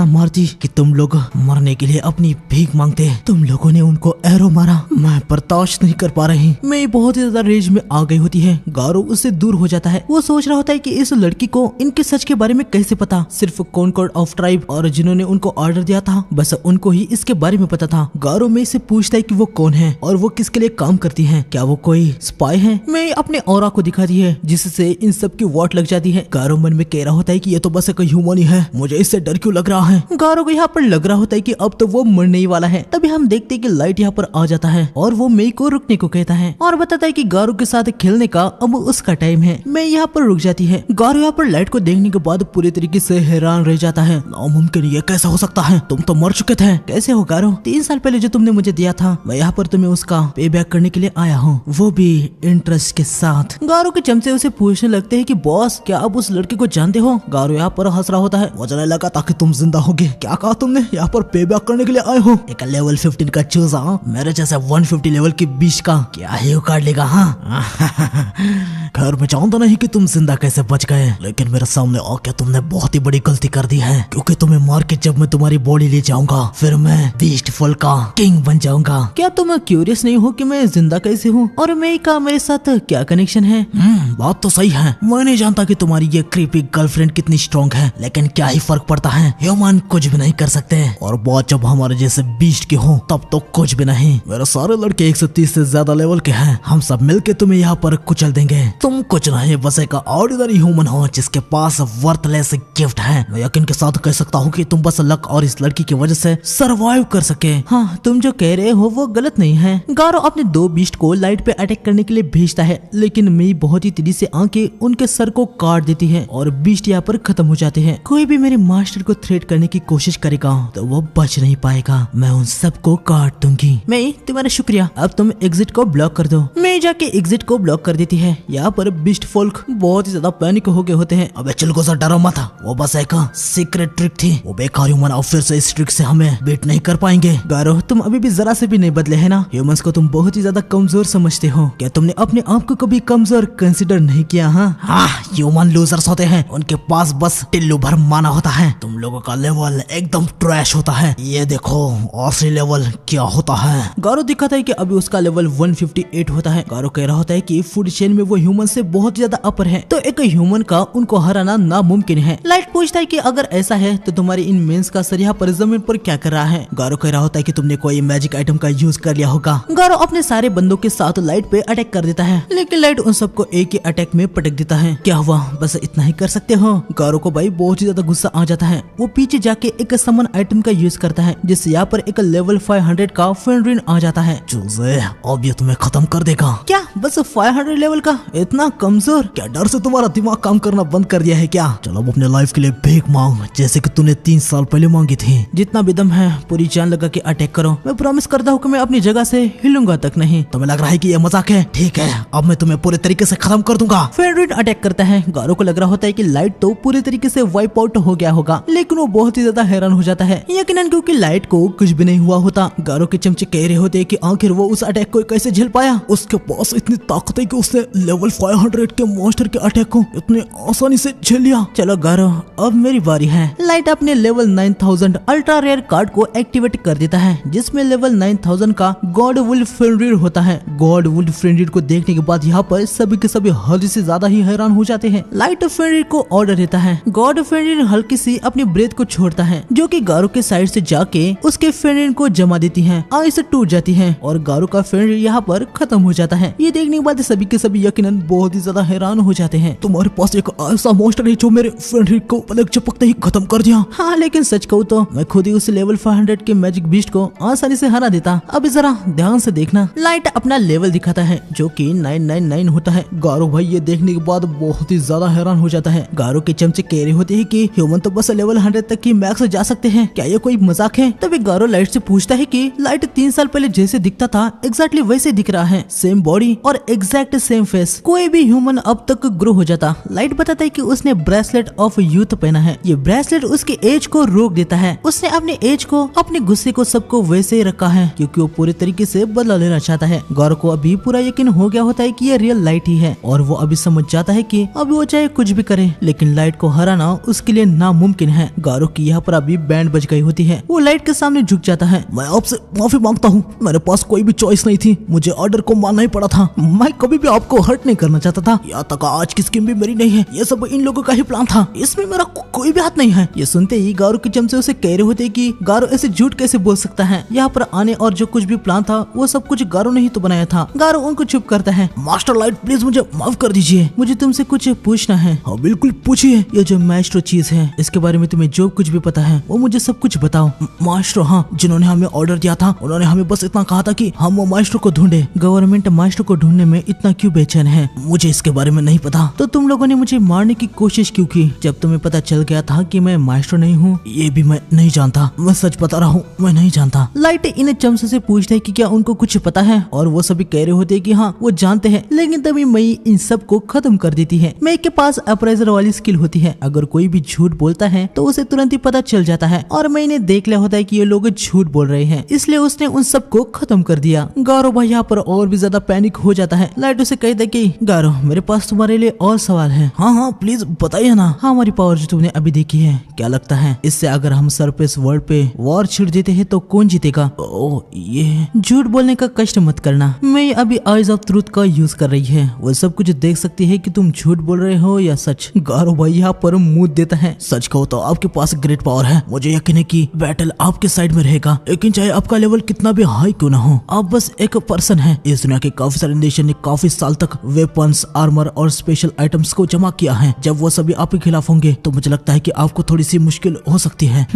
मारती कि तुम लोग मरने के लिए अपनी भीख मांगते। तुम लोगों ने उनको एरो मारा, मैं बर्दाश्त नहीं कर पा रही। मैं बहुत ही ज्यादा रेज में आ गई होती है। गारो उससे दूर हो जाता है। वो सोच रहा होता है कि इस लड़की को इनके सच के बारे में कैसे पता। सिर्फ कॉनकॉर्ड ऑफ ट्राइब और जिन्होंने उनको ऑर्डर दिया था बस उनको ही इसके बारे में पता था। गारो में से पूछता है कि वो कौन है और वो किसके लिए काम करती है, क्या वो कोई स्पाई है। मैं अपने ऑरा को दिखाती है जिससे इन सब की वॉट लग जाती है। गारो मन में कह रहा होता है कि ये तो बस एक ह्यूमन ही है, मुझे इससे डर क्यों लग रहा है। गारो को यहाँ पर लग रहा होता है कि अब तो वो मरने ही वाला है। तभी हम देखते हैं कि लाइट यहाँ पर आ जाता है और वो मेई को रुकने को कहता है और बताता है कि गारो के साथ खेलने का अब उसका टाइम है। मैं यहाँ पर रुक जाती है। गारो यहाँ पर लाइट को देखने के बाद पूरी तरीके से हैरान रह जाता है। नामुमकिन, ये कैसा हो सकता है? तुम तो मर चुके थे। कैसे हो गारो? 3 साल पहले जो तुमने मुझे दिया था मैं यहाँ पर तुम्हें उसका पे बैक करने के लिए आया हूँ, वो भी इंटरेस्ट के साथ। गारो के चमचे उसे पूछने लगते हैं कि बॉस क्या आप उस लड़के को जानते हो? गारो यहाँ पर हंस रहा होता है। मुझे नहीं लगा ताकि तुम जिंदा होगे। क्या कहा तुमने? यहाँ पर पे बैक करने के लिए आए हो? एक लेवल 15 का चूजा मेरे जैसे 150 लेवल के 20 का क्या ही उखाड़ लेगा? हाँ खैर मैं जानता नहीं कि तुम जिंदा कैसे बच गए, लेकिन मेरे सामने आके तुमने बहुत ही बड़ी गलती कर दी है, क्योंकि तुम्हें मार के जब मैं तुम्हारी बॉडी ले जाऊंगा फिर मैं बीस्टफुल का किंग बन जाऊंगा। क्या तुम क्यूरियस नहीं हो कि मैं जिंदा कैसे हूँ और मैं का मेरे साथ क्या कनेक्शन है? बात तो सही है। मैं नहीं जानता कि तुम्हारी ये क्रीपी गर्लफ्रेंड कितनी स्ट्रॉन्ग है, लेकिन क्या ही फर्क पड़ता है, ह्यूमन कुछ भी नहीं कर सकते और बात जब हमारे जैसे बीस्ट की हो तब तो कुछ भी नहीं। मेरे सारे लड़के 130 से ज्यादा लेवल के हैं, हम सब मिलके तुम्हें यहाँ पर कुचल देंगे। तुम कुछ नहीं, बस एक ऑर्डिनरी ह्यूमन हो जिसके पास वर्थलेस गिफ्ट है। मैं यकीन के साथ कह सकता हूँ कि तुम बस लक और इस लड़की की वजह से सरवाइव कर सके। हाँ तुम जो कह रहे हो वो गलत नहीं है। गारो अपने 2 बीस्ट को लाइट पे अटैक करने के लिए भेजता है, लेकिन मई बहुत ही तेजी से आके उनके सर को काट देती है और बीस्ट यहाँ पर खत्म हो जाते हैं। कोई भी मेरे मास्टर को थ्रेट करने की कोशिश करेगा तो वो बच नहीं पाएगा, मैं उन सबको काट दूंगी। मई तुम्हारा शुक्रिया, अब तुम एग्जिट को ब्लॉक कर दो। मई जाके एग्जिट को ब्लॉक कर देती है। यहाँ पर बीस्ट फोल्क बहुत ही ज्यादा पैनिक हो गए होते हैं। अबे चल गुजर, डरो मत, वो बस एक सीक्रेट ट्रिक थी, वो बेकार ह्यूमन और फिर से इस ट्रिक से हमें बीट नहीं कर पाएंगे। गारो तुम अभी भी जरा से भी नहीं बदले है ना। ह्यूमंस को तुम बहुत ही ज्यादा कमजोर समझते हो, क्या तुमने अपने आप को कभी कमजोर कंसिडर नहीं किया? हाँ ह्यूमन लूजर्स होते हैं, उनके पास बस टिल्लू भर माना होता है। तुम लोगों का लेवल एकदम ट्रैश होता है, ये देखो असली लेवल क्या होता है। गारो दिखाता है कि अभी उसका लेवल 158 होता है। गारो कह रहा होता है कि फूड चेन में वो ह्यूमन से बहुत ज्यादा अपर है, तो एक ह्यूमन का उनको हराना नामुमकिन है। लाइट पूछता है कि अगर ऐसा है तो तुम्हारी इन मेंस का सर यहाँ पर जमीन पर क्या कर रहा है? गारो कह रहा होता है कि तुमने कोई मैजिक आइटम का यूज कर लिया होगा। गारो अपने सारे बंदों के साथ लाइट पे अटैक कर देता है, लेकिन लाइट उन सबको एक ही अटैक में पटक देता है। क्या हुआ, बस इतना ही कर सकते हो? गारो को भाई बहुत ही ज्यादा गुस्सा आ जाता है। वो पीछे जाके एक समन आइटम का यूज करता है, जिससे यहाँ पर एक लेवल 500 का फेंड्रिन आ जाता है। चूजे अब ये तुम्हें खत्म कर देगा। क्या बस 500 लेवल का? इतना कमजोर? क्या डर से तुम्हारा दिमाग काम करना बंद कर दिया है क्या? चलो अब अपने लाइफ के लिए भीख मांग, जैसे कि तूने 3 साल पहले मांगी थी। जितना भी दम है पूरी जान लगा के अटैक करो, मैं प्रॉमिस करता हूँ कि मैं अपनी जगह से हिलूंगा तक नहीं। तुम्हें लग रहा है कि ये मजाक है? ठीक है, अब मैं तुम्हें पूरे तरीके से खत्म कर दूंगा। फेंड्रिन अटैक करता है। गारो को लग रहा होता है कि लाइट तो पूरे तरीके से वाइप आउट हो गया होगा, लेकिन वो बहुत ही ज्यादा हैरान हो जाता है, यकीनन क्योंकि लाइट को कुछ भी नहीं हुआ होता। गारो के चमचे कह रहे होते कि आखिर वो उस अटैक को कैसे झेल पाया। उसके पास इतनी ताकत है कि उसने लेवल 500 के मॉन्स्टर के अटैक को इतने आसानी से झेल लिया। चलो गारो अब मेरी बारी है। लाइट अपने लेवल 9000 अल्ट्रा रेयर कार्ड को एक्टिवेट कर देता है, जिसमें लेवल 9000 का गॉड वुल्फ फेंड्रिन होता है। गॉड वुल्फ फेंड्रिन को देखने के बाद यहाँ पर सभी के सभी हद से ज्यादा ही हैरान हो जाते हैं। लाइट फेंड्रिन को ऑर्डर देता है। गॉड फेंड्रिन हल्की सी अपनी ब्रेथ को छोड़ता है, जो कि गारो के साइड से जाके उसके फेंड्रिन को जमा देती है। आइस टूट जाती है और गारो का फेंड्रिन यहाँ पर खत्म हो जाता है। ये देखने के बाद सभी के सभी यकीनन बहुत ही ज्यादा हैरान हो जाते हैं। तुम्हारे पास एक ऐसा मॉन्स्टर है जो मेरे फेंड्रिन को पलक झपकते ही खत्म कर दिया। हाँ लेकिन सच कहूँ तो मैं खुद ही उस लेवल 500 के मैजिक बीस्ट को आसानी से हरा देता। अब जरा ध्यान से देखना। लाइट अपना लेवल दिखाता है जो कि 999 होता है। गारो भाई ये देखने के बाद बहुत ही ज्यादा हैरान हो जाता है। गारो के चमचे कह रहे होते हैं कि ह्यूमन तो बस लेवल 100 तक की मैक्स जा सकते हैं, क्या ये कोई मजाक है? तभी गारो लाइट से पूछता है कि लाइट 3 साल पहले जैसे दिखता था एग्जैक्टली वैसे दिख रहा है, सेम बॉडी और एग्जैक्ट सेम फेस। कोई भी ह्यूमन अब तक ग्रो हो हो जाता। लाइट बताता है कि उसने ब्रेसलेट ऑफ यूथ पहना है। ये ब्रेसलेट उसकी एज को रोक देता है। उसने अपने एज को, अपने गुस्से को, सबको वैसे ही रखा है क्योंकि वो पूरे तरीके से बदला लेना चाहता है। गौरव को अभी पूरा यकीन हो गया होता है कि ये रियल लाइट ही है और वो अभी समझ जाता है कि अभी वो चाहे कुछ भी करे लेकिन लाइट को हराना उसके लिए नामुमकिन है। गौरव की यहाँ पर अभी बैंड बज गई होती है। वो लाइट के सामने झुक जाता है। मैं आपसे माफी मांगता हूँ, मेरे पास कोई भी चॉइस नहीं थी, मुझे ऑर्डर को मानना ही पड़ा था। मैं कभी भी आपको हर्ट नहीं करना चाहता था। यहाँ तक आज की स्कीम भी मेरी नहीं है, ये सब इन लोगों का ही प्लान था, इसमें मेरा कोई भी हाथ नहीं है। ये सुनते ही गौरव की चमचे उसे कह रहे होते कि गौरव ऐसे झूठ कैसे बोल सकता है। यहाँ पर आने और जो कुछ भी प्लान था वो सब कुछ गौरव ने ही तो बनाया था। गौरव उनको चुप करता है। मास्टर लाइट प्लीज मुझे माफ कर दीजिए, मुझे तुमसे कुछ पूछना है। हाँ बिल्कुल पूछिए। ये जो मास्टर चीज है इसके बारे में तुम्हें जो कुछ भी पता है वो मुझे सब कुछ बताओ। मास्टर, हाँ, जिन्होंने हमें ऑर्डर दिया था उन्होंने हमें बस इतना कहा था कि हम वो मास्टर को ढूंढे। गवर्नमेंट मास्टर को ढूंढने में इतना क्यों बेचैन है, मुझे इसके बारे में नहीं पता। तो तुम लोगों ने मुझे मारने की कोशिश क्यों की जब तुम्हें पता चल गया था कि मैं मास्टर नहीं हूँ? ये भी मैं नहीं जानता, मैं सच बता रहा हूँ, मैं नहीं जानता। लाइट इन चमसे से पूछता है कि क्या उनको कुछ पता है और वो सभी कह रहे होते हैं कि हाँ वो जानते हैं। लेकिन तभी मई इन सब को खत्म कर देती है। मई के पास अप्राइजर वाली स्किल होती है। अगर कोई भी झूठ बोलता है तो उसे तुरंत ही पता चल जाता है और मई ने देख लिया होता है कि ये लोग झूठ बोल रहे हैं, इसलिए उसने उन सबको खत्म कर दिया। गौरव भाई यहाँ पर और भी ज्यादा पैनिक हो जाता है। लाइट उसे कहता है कि गौरव मेरे पास तुम्हारे लिए और सवाल है। हाँ हाँ प्लीज बताइए ना। हमारी पावर जो तुमने अभी देखी है, क्या लगता है इससे अगर हम सरफेस वर्ल्ड पे वॉर छिड़ देते हैं तो कौन जीतेगा? ओह ये झूठ बोलने का कष्ट मत करना। मैं अभी आइज ऑफ ट्रूथ का यूज कर रही है, वो सब कुछ देख सकती है कि तुम झूठ बोल रहे हो या सच। गौरव भाई यहाँ पर मुंह देता है। सच कहो तो आपके पास ग्रेट पावर है, मुझे यकीन है कि बैटल आपके साइड में रहेगा, लेकिन चाहे आपका लेवल कितना भी हाई क्यों ना हो, आप बस एक पर्सन है। इस दुनिया के काफी सारे नेशन ने काफी साल तक वेपन्स, आर्मर और स्पेशल आइटम्स को जमा किया है। जब वो सभी आपके खिलाफ होंगे तो मुझे लगता है कि आपको थोड़ी सी मुश्किल हो सकती है।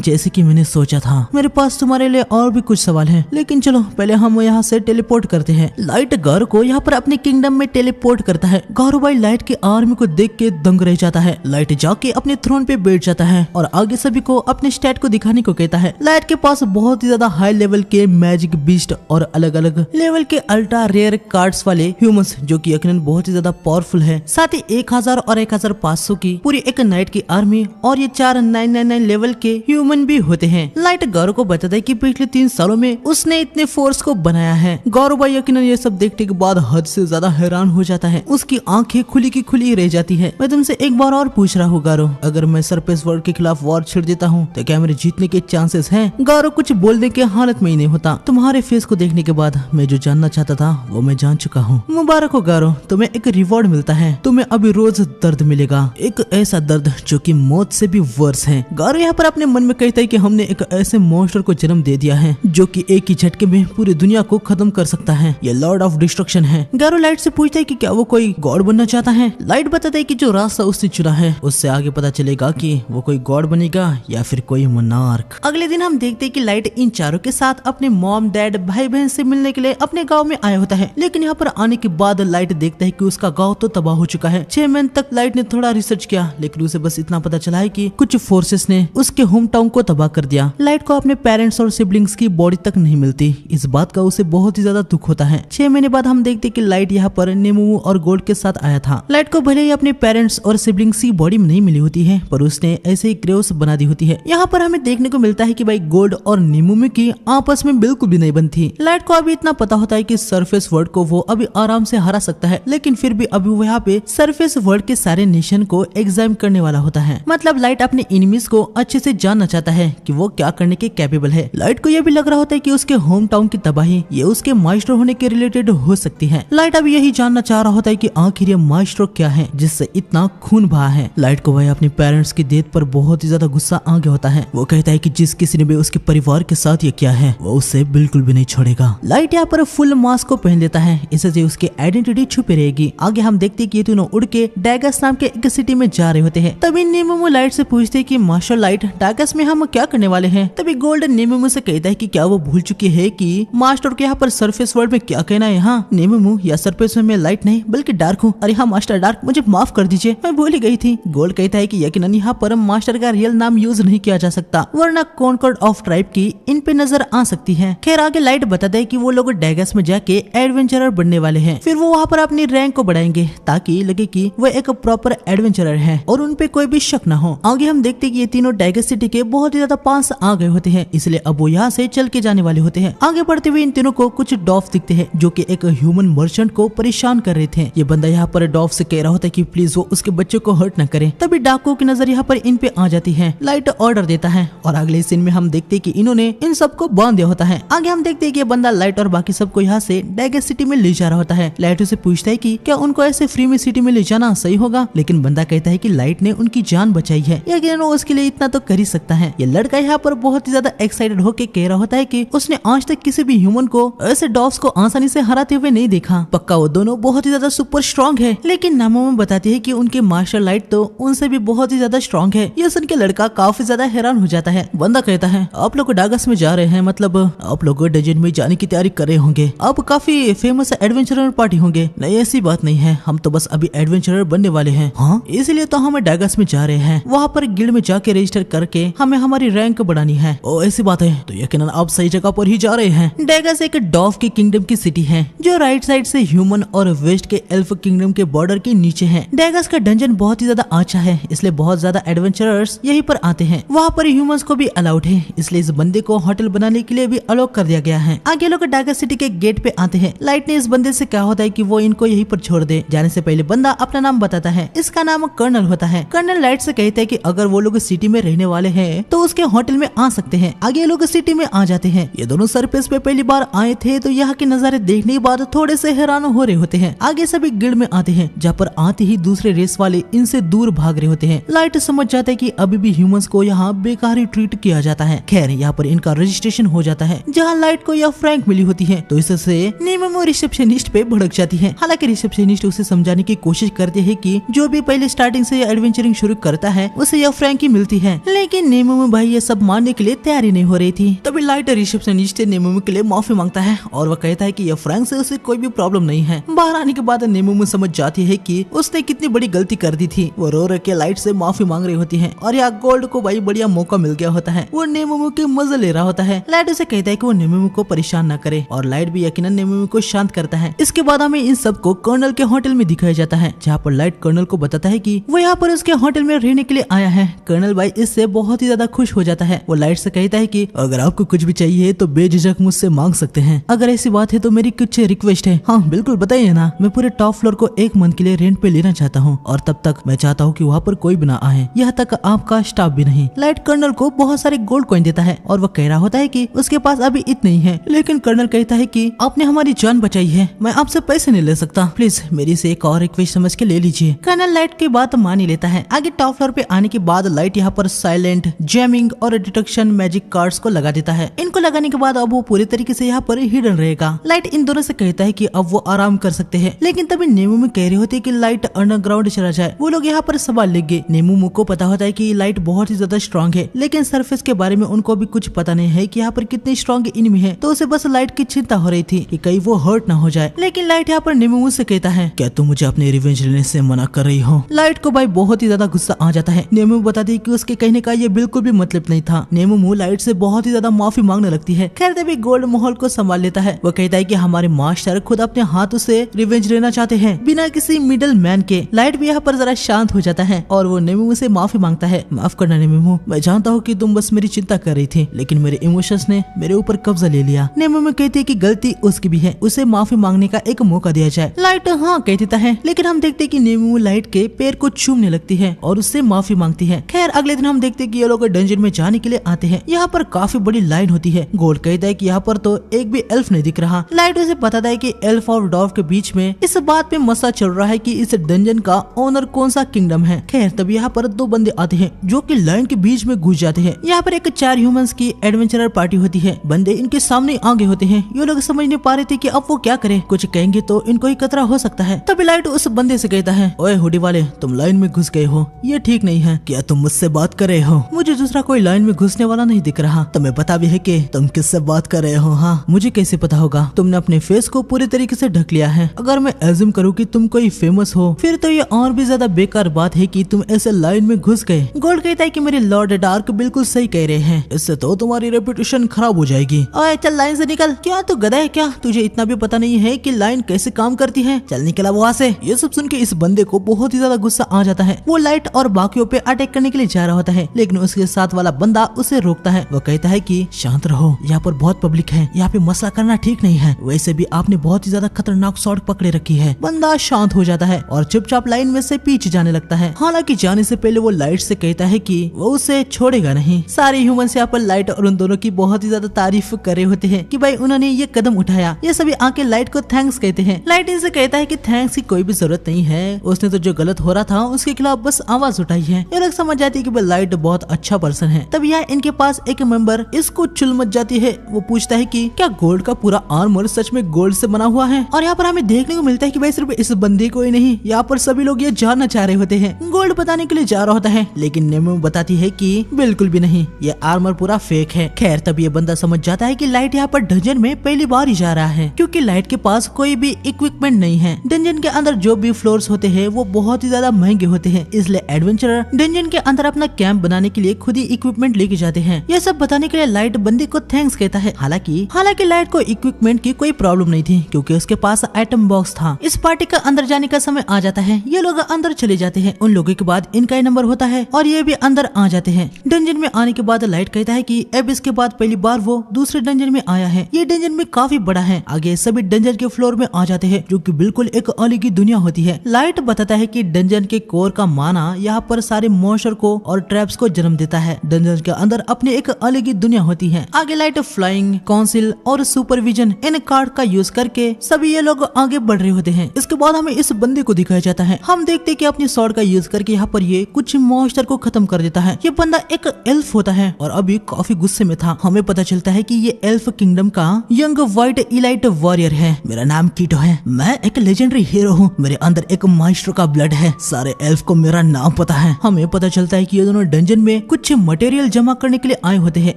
जैसे कि मैंने सोचा था। मेरे पास तुम्हारे लिए और भी कुछ सवाल है, लेकिन चलो पहले हम यहाँ से टेलीपोर्ट करते हैं। लाइट गौरव को यहाँ पर अपने किंगडम में टेलीपोर्ट करता है। गौरव भाई लाइट के आर्मी को देख के दंग रह जाता है। लाइट जाके अपने थ्रोन पे बैठ जाता है और आगे सभी को अपने स्टैट को दिखाने को कहता है। लाइट के पास बहुत ही ज्यादा हाई लेवल के मैजिक बीस्ट और अलग अलग लेवल के अल्ट्रा रेयर कार्ड्स वाले ह्यूमंस जो कि यकीनन बहुत ही ज्यादा पावरफुल है। साथ ही 1000 और 1500 की पूरी एक नाइट की आर्मी और ये 4999 लेवल के ह्यूमन भी होते हैं। लाइट गौरव को बताता है कि पिछले 3 सालों में उसने इतने फोर्स को बनाया है। गौरव भाई यकीनन ये सब देखने के बाद हद से ज्यादा हैरान हो जाता है। उसकी आंखें खुली की खुली रह जाती है। मैं तुमसे एक बार और पूछ रहा हूँ गौरव, अगर मैं सरफेस वर्ल्ड के खिलाफ वॉर छिड़ देता हूँ तो क्या मेरे जीतने के चांसेस हैं? गौरव कुछ बोलने के हालत में ही नहीं होता। तुम्हारे फेस को देखने के बाद मैं जो जानना चाहता था वो मैं जान चुका हूँ। मुबारक हो गौरव, तुम्हें एक रिवॉर्ड मिलता है। तुम्हें अभी रोज दर्द मिलेगा, एक ऐसा दर्द जो कि मौत से भी वर्स है। गौरव यहाँ पर अपने मन में कहता है कि हमने एक ऐसे मॉन्स्टर को जन्म दे दिया है जो कि एक ही झटके में पूरी दुनिया को खत्म कर सकता है। ये लॉर्ड ऑफ डिस्ट्रक्शन है। गौरव लाइट से पूछता है कि क्या वो कोई गॉड बनना चाहता है। लाइट बताता है कि जो रास्ता उसने चुना है उससे आगे पता चलेगा कि वो कोई गॉड बनेगा या फिर कोई मोनार्क। अगले दिन हम देखते हैं कि लाइट इन चारों के साथ अपने मॉम, डैड, भाई बहन से मिलने के लिए अपने गांव में आया होता है। लेकिन यहाँ पर आने के बाद लाइट देखता है कि उसका गांव तो तबाह हो चुका है। 6 महीने तक लाइट ने थोड़ा रिसर्च किया लेकिन उसे बस इतना पता चला है कि कुछ फोर्सेस ने उसके होम टाउन को तबाह कर दिया। लाइट को अपने पेरेंट्स और सिबलिंग्स की बॉडी तक नहीं मिलती। इस बात का उसे बहुत ही ज्यादा दुख होता है। 6 महीने बाद हम देखते कि लाइट यहाँ पर नेमू और गोल्ड के साथ आया था। लाइट को भले ही अपने पेरेंट्स और सिबलिंग्स की बॉडी में नहीं मिली होती है पर उसने ऐसे ही क्रेव्स बना दी होती है। यहाँ पर हमें देखने को मिलता है कि भाई गोल्ड और नेमू की आपस में बिल्कुल भी नहीं बनती। लाइट को अभी इतना पता होता है कि सरफेस वर्ल्ड को वो अभी आराम से हरा सकता है, लेकिन फिर भी अभी वो यहाँ पे सरफेस वर्ल्ड के सारे नेशन को एग्जाम करने वाला होता है। मतलब लाइट अपने एनिमीज को अच्छे से जानना चाहता है कि वो क्या करने के कैपेबल है। लाइट को यह भी लग रहा होता है कि उसके होम टाउन की तबाही ये उसके मास्टर होने के रिलेटेड हो सकती है। लाइट अभी यही जानना चाह रहा होता है कि आखिर ये मास्टर क्या है जिससे इतना खून बहा है। लाइट को वह अपने पेरेंट्स की डेथ पर बहुत ही ज्यादा गुस्सा आ गया होता है। वो कहता है कि जिस किसी ने भी उसके परिवार के साथ ये किया है वो उसे बिल्कुल भी नहीं छोड़ेगा। लाइट यहाँ पर फुल मास्क को पहन लेता है, इससे उसकी आइडेंटिटी छुपी रहेगी। आगे हम देखते हैं कि ये दोनों उड़ के डैगस नाम के एक सिटी में जा रहे होते हैं। तभी नेमो लाइट से पूछते हैं कि मास्टर लाइट, डैगस में हम क्या करने वाले हैं? तभी गोल्ड नेमो से कहता है कि क्या वो भूल चुकी है कि मास्टर के यहाँ पर सरफेस वर्ल्ड में क्या कहना है। यहाँ नेमो या सरफेस में मैं लाइट नहीं बल्कि डार्क हूँ। अरे हाँ मास्टर डार्क, मुझे माफ कर दीजिए, मैं भूल ही गई थी। गोल्ड कहता है कि यकीनन यहाँ पर मास्टर का रियल नाम यूज नहीं किया जा सकता वरना कॉन्कॉर्ड ऑफ ट्राइब की इन पे नजर आ सकती है। खैर आगे लाइट बताता है कि वो लोग डैगस में जाके एडवेंचरर बनने वाले हैं। फिर वो वहाँ पर अपनी रैंक को बढ़ाएंगे ताकि ताकि लगे कि वो एक प्रॉपर एडवेंचरर है और उन पे कोई भी शक न हो। आगे हम देखते कि ये तीनों टाइगर सिटी के बहुत ही ज्यादा पास आ गए होते हैं, इसलिए अब वो यहाँ से चल के जाने वाले होते हैं। आगे बढ़ते हुए इन तीनों को कुछ डॉफ दिखते हैं जो कि एक ह्यूमन मर्चेंट को परेशान कर रहे थे। ये बंदा यहाँ पर डॉफ से कह रहा होता है कि प्लीज वो उसके बच्चे को हर्ट न करे। तभी डाकुओं की नजर यहाँ पर इन पे आ जाती है। लाइट ऑर्डर देता है और अगले सीन में हम देखते कि इन्होंने इन सबको बांध दिया होता है। आगे हम देखते कि बंदा लाइट और बाकी सबको यहाँ से टाइगर सिटी में ले जा रहा होता है। लाइट उसे पूछता है कि क्या उनको ऐसे फ्री में सिटी में ले जाना सही होगा, लेकिन बंदा कहता है कि लाइट ने उनकी जान बचाई है, यकीनन वो उसके लिए इतना तो कर ही सकता है। ये लड़का यहाँ पर बहुत ही ज्यादा एक्साइटेड होकर कह रहा होता है कि उसने आज तक किसी भी ह्यूमन को ऐसे डॉग्स को आसानी से हराते हुए नहीं देखा। पक्का वो दोनों बहुत ही ज्यादा सुपर स्ट्रॉन्ग है, लेकिन नामों में बताती है कि उनके मार्शल लाइट तो उनसे भी बहुत ही ज्यादा स्ट्रॉन्ग है। ये सुन के लड़का काफी ज्यादा हैरान हो जाता है। बंदा कहता है आप लोग डागस में जा रहे हैं, मतलब आप लोग डंजन में जाने की तैयारी कर रहे होंगे, आप काफी फेमस एडवेंचरर पार्टी होंगे। नहीं ऐसी बात नहीं है, हम तो बस अभी एडवेंचरर बनने वाले हैं। हाँ इसलिए तो हमें डागस में जा रहे हैं, वहाँ पर गिल्ड में जाके रजिस्टर करके हमें हमारी रैंक बढ़ानी है। ओ ऐसी बात है तो यकीनन आप सही जगह पर ही जा रहे हैं। डागस एक डॉफ की किंगडम की सिटी है जो राइट साइड से ह्यूमन और वेस्ट के एल्फ किंगडम के बॉर्डर के नीचे है। डागस का डंजन बहुत ही ज्यादा अच्छा है, इसलिए बहुत ज्यादा एडवेंचरर्स यहीं पर आते हैं। वहाँ पर ह्यूमंस को भी अलाउड है, इसलिए इस बंदे को होटल बनाने के लिए भी अलाउ कर दिया गया है। आगे लोग डागस सिटी के गेट पे आते हैं। लाइट ने इस बंदे से कहा होता है कि वो इनको यहीं पर छोड़ दे। जाने से पहले बंदा अपना नाम बताता है, इसका नाम कर्नल होता है। कर्नल लाइट से कहते हैं कि अगर वो लोग सिटी में रहने वाले हैं तो उसके होटल में आ सकते हैं। आगे लोग सिटी में आ जाते हैं। ये दोनों सरफेस पे पहली बार आए थे तो यहाँ के नजारे देखने के बाद थोड़े से हैरान हो रहे होते हैं। आगे सभी गिल्ड में आते हैं, जहाँ पर आते ही दूसरे रेस वाले इनसे दूर भाग रहे होते हैं। लाइट समझ जाता है कि अभी भी ह्यूमंस को यहाँ बेकार ही ट्रीट किया जाता है। खैर यहाँ पर इनका रजिस्ट्रेशन हो जाता है। जहाँ लाइट को यह फ्रैंक मिली होती है तो इससे नेमो रिसेप्शनिस्ट पे भड़क जाती है। हालांकि रिसेप्शनिस्ट उसे समझाने की कोशिश करते हैं कि जो भी पहले स्टार्टिंग से एडवेंचरिंग शुरू करता है उसे यह फ्रैंक ही मिलती है, लेकिन नेमो भाई ये सब मानने के लिए तैयारी नहीं हो रही थी। तभी लाइट रिसेप्शनिस्ट नेमो के लिए माफी मांगता है और वह कहता है कि यह फ्रैंक से उसे कोई भी प्रॉब्लम नहीं है। बाहर आने के बाद नेमो समझ जाती है कि उसने कितनी बड़ी गलती कर दी थी। वो रो के लाइट से माफी मांग रही होती है और यहाँ गोल्ड को भाई बढ़िया मौका मिल गया होता है। वो नेमो के मजे ले रहा होता है। लाइट उसे कहता है कि वो नेमो को परेशान न करे और लाइट भी यकीनन नेमो को शांत करता है। इसके बाद हमें इन सबको कर्नल के होटल में दिखाया जाता है, जहाँ पर लाइट कर्नल को बताता है कि वो यहाँ पर उसके होटल में रहने के लिए आया है। कर्नल भाई इससे बहुत ही ज्यादा खुश हो जाता है। वो लाइट से कहता है कि अगर आपको कुछ भी चाहिए तो बेझिझक मुझसे मांग सकते हैं। अगर ऐसी बात है तो मेरी कुछ रिक्वेस्ट है। हाँ बिल्कुल बताइए ना। मैं पूरे टॉप फ्लोर को 1 मंथ के लिए रेंट पे लेना चाहता हूँ और तब तक मैं चाहता हूँ कि वहाँ पर कोई भी ना आए, यहाँ तक आपका स्टाफ भी नहीं। लाइट कर्नल को बहुत सारे गोल्ड कॉइन देता है और वो कह रहा होता है कि उसके पास अभी इतने ही है, लेकिन कर्नल कहता है कि आपने हमारी जान बचाई है, मैं आपसे पैसे नहीं ले सकता, प्लीज मेरी से एक और रिक्वेस्ट समझ के ले लीजिए। कर्नल लाइट की बात मान ही लेता है। आगे टॉप फ्लोर पे आने के बाद लाइट यहाँ पर साइलेंट, जैमिंग और डिटेक्शन मैजिक कार्ड्स को लगा देता है। इनको लगाने के बाद अब वो पूरी तरीके से यहाँ पर हिडन रहेगा। लाइट इन दोनों से कहता है कि अब वो आराम कर सकते हैं, लेकिन तभी नेमो में कह रही होती है कि लाइट अंडरग्राउंड चला जाए। वो लोग यहाँ पर संभाल लेंगे। नेमो को पता होता है कि लाइट बहुत ही ज्यादा स्ट्रॉन्ग है, लेकिन सरफेस के बारे में उनको भी कुछ पता नहीं है कि यहाँ पर कितनी स्ट्रॉन्ग एनिमी है, तो उसे बस लाइट की चिंता हो रही थी कि कहीं वो हर्ट ना हो जाए। लेकिन लाइट यहाँ पर नेमो से कहता है क्या तुम मुझे अपने रिवेंज लेने से मना कर रही हो। लाइट को भाई बहुत ही ज्यादा गुस्सा आ जाता है। नेमो बताती है कि उसके कहने का ये बिल्कुल भी मतलब नहीं था। नेमो लाइट से बहुत ही ज्यादा माफी मांगने लगती है। खैर तभी गोल्ड माहौल को संभाल लेता है। वो कहता है कि हमारे मास्टर खुद अपने हाथों से रिवेंज लेना चाहते हैं बिना किसी मिडल मैन के। लाइट भी यहाँ पर जरा शांत हो जाता है और वो नेमो से माफी मांगता है। माफ करना नेमो, मैं जानता हूँ कि तुम बस मेरी चिंता कर रही थी, लेकिन मेरे इमोशंस ने मेरे ऊपर कब्जा ले लिया। नेमो कहती है कि गलती उसकी भी है, उसे माफी मांगने का एक मौका दिया जाए। लाइट हाँ कह देता है, लेकिन हम देखते कि नेमो लाइट के पैर को चूमने लगती है और उससे माफी मांगती है। खैर अगले दिन हम देखते कि ये लोग डंजन में जाने के लिए आते हैं। यहाँ पर काफी बड़ी लाइन होती है। गोल्ड कहता है कि यहाँ पर तो एक भी एल्फ नहीं दिख रहा। लाइट उसे बताता है कि एल्फ और डॉर्फ के बीच में इस बात पे मसला चल रहा है कि इस डंजन का ओनर कौन सा किंगडम है। खैर तब यहाँ पर 2 बंदे आते हैं जो कि लाइन के बीच में घुस जाते हैं। यहाँ पर एक 4 ह्यूमंस की एडवेंचरर पार्टी होती है। बंदे इनके सामने आगे होते हैं। ये लोग समझ नहीं पा रहे थे कि अब वो क्या करे, कुछ कहेंगे तो इनको ही खतरा हो सकता है। तभी लाइट उस बंदे से कहता है, ओए हुडी वाले, तुम लाइन में घुस गए हो, ये ठीक नहीं है। क्या तुम मुझसे बात कर रहे हो? मुझे दूसरा कोई लाइन में घुसने वाला नहीं दिख रहा। तुम्हें पता भी है कि तुम किससे बात कर रहे हो? हाँ मुझे कैसे पता होगा? तुमने अपने फेस को पूरी तरीके से ढक लिया है। अगर मैं एज्यूम करूँ कि तुम कोई फेमस हो, फिर तो ये और भी ज्यादा बेकार बात है कि तुम ऐसे लाइन में घुस गए। गोल्ड कहता है कि मेरे लॉर्ड डार्क बिल्कुल सही कह रहे हैं, इससे तो तुम्हारी रेपुटेशन खराब हो जाएगी। ओए चल लाइन से निकल। क्या तू गधा है क्या? तुझे इतना भी पता नहीं है कि लाइन कैसे काम करती है? चल निकल अब वहाँ से। ये सब सुन के इस बंदे को बहुत ही ज्यादा गुस्सा आ जाता है। वो लाइट और बाकियों पे अटैक करने के लिए जा रहा होता है, लेकिन उसके साथ वाला बंदा उसे रोकता है। वो कहता है कि शांत रहो, यहाँ पर बहुत पब्लिक है, यहाँ पे मसला करना ठीक नहीं है, वैसे भी आपने बहुत ही ज्यादा खतरनाक शॉट पकड़े रखी है। बंदा शांत हो जाता है और चुपचाप लाइन में से पीछे जाने लगता है। हालांकि जाने से पहले वो लाइट से कहता है कि वो उसे छोड़ेगा नहीं। सारे ह्यूमंस यहाँ पर लाइट और उन दोनों की बहुत ही ज्यादा तारीफ कर रहे होते हैं कि भाई उन्होंने ये कदम उठाया। ये सभी आके लाइट को थैंक्स कहते हैं। लाइट इनसे कहता है कि थैंक्स की कोई भी जरूरत नहीं है, उसने तो जो गलत हो रहा था उसके खिलाफ बस आवाज उठाई है। ये लोग समझ जाती है कि लाइट बहुत अच्छा पर्सन है। तब यहाँ इनके पास एक मेंबर इसको चुल मच जाती है। वो पूछता है कि क्या गोल्ड का पूरा आर्मर सच में गोल्ड से बना हुआ है? और यहाँ पर हमें देखने को मिलता है कि भाई सिर्फ इस बंदे को ही नहीं, यहाँ पर सभी लोग ये जानना चाह रहे होते हैं। गोल्ड बताने के लिए जा रहा होता है, लेकिन नेमो बताती है कि बिल्कुल भी नहीं, ये आर्मर पूरा फेक है। खैर तब ये बंदा समझ जाता है कि लाइट यहाँ पर डंजन में पहली बार ही जा रहा है, क्योंकि लाइट के पास कोई भी इक्विपमेंट नहीं है। डंजन के अंदर जो भी फ्लोर्स होते हैं वो बहुत ही ज्यादा महंगे होते हैं, इसलिए एडवेंचरर डंजन के अंदर अपना कैंप बनाने के लिए खुद ही इक्विपमेंट लेके जाते हैं। ये सब बताने के लिए लाइट बंदे को थैंक्स कहता है। हालांकि लाइट को इक्विपमेंट की कोई प्रॉब्लम नहीं थी, क्योंकि उसके पास एटम बॉक्स था। इस पार्टी का अंदर जाने का समय आ जाता है। ये लोग अंदर चले जाते हैं। उन लोगों के बाद इनका ही नंबर होता है और ये भी अंदर आ जाते हैं। डंजन में आने के बाद लाइट कहता है कि अब इसके बाद पहली बार वो दूसरे डंजन में आया है। ये डंजन में काफी बड़ा है। आगे सभी डंजन के फ्लोर में आ जाते हैं, जो कि बिल्कुल एक अलग ही दुनिया होती है। लाइट बताता है कि डंजन के कोर का माना यहाँ पर सारे मॉन्स्टर को और ट्रैप्स को जन्म देता है। डंजन के अंदर अपनी एक अलग ही दुनिया होती है। आगे लाइट फ्लाइंग, काउंसिल और सुपरविजन इन कार्ड का यूज करके सभी ये लोग आगे बढ़ रहे होते हैं। इसके बाद हमें इस बंदे को दिखाया जाता है। हम देखते हैं कि अपनी स्वॉर्ड का यूज करके यहाँ पर ये कुछ मॉन्स्टर को खत्म कर देता है। ये बंदा एक एल्फ होता है और अभी काफी गुस्से में था। हमें पता चलता है कि ये एल्फ किंगडम का यंग व्हाइट इलाइट वॉरियर है। मेरा नाम कीटो है, मैं एक लेजेंडरी हीरो हूँ, मेरे अंदर एक माइस्टर का ब्लड है। सारे एल्फ को मेरा नाम पता है। हमें पता चलता है कि ये दोनों डंजन में कुछ मटेरियल जमा करने के लिए आए होते हैं।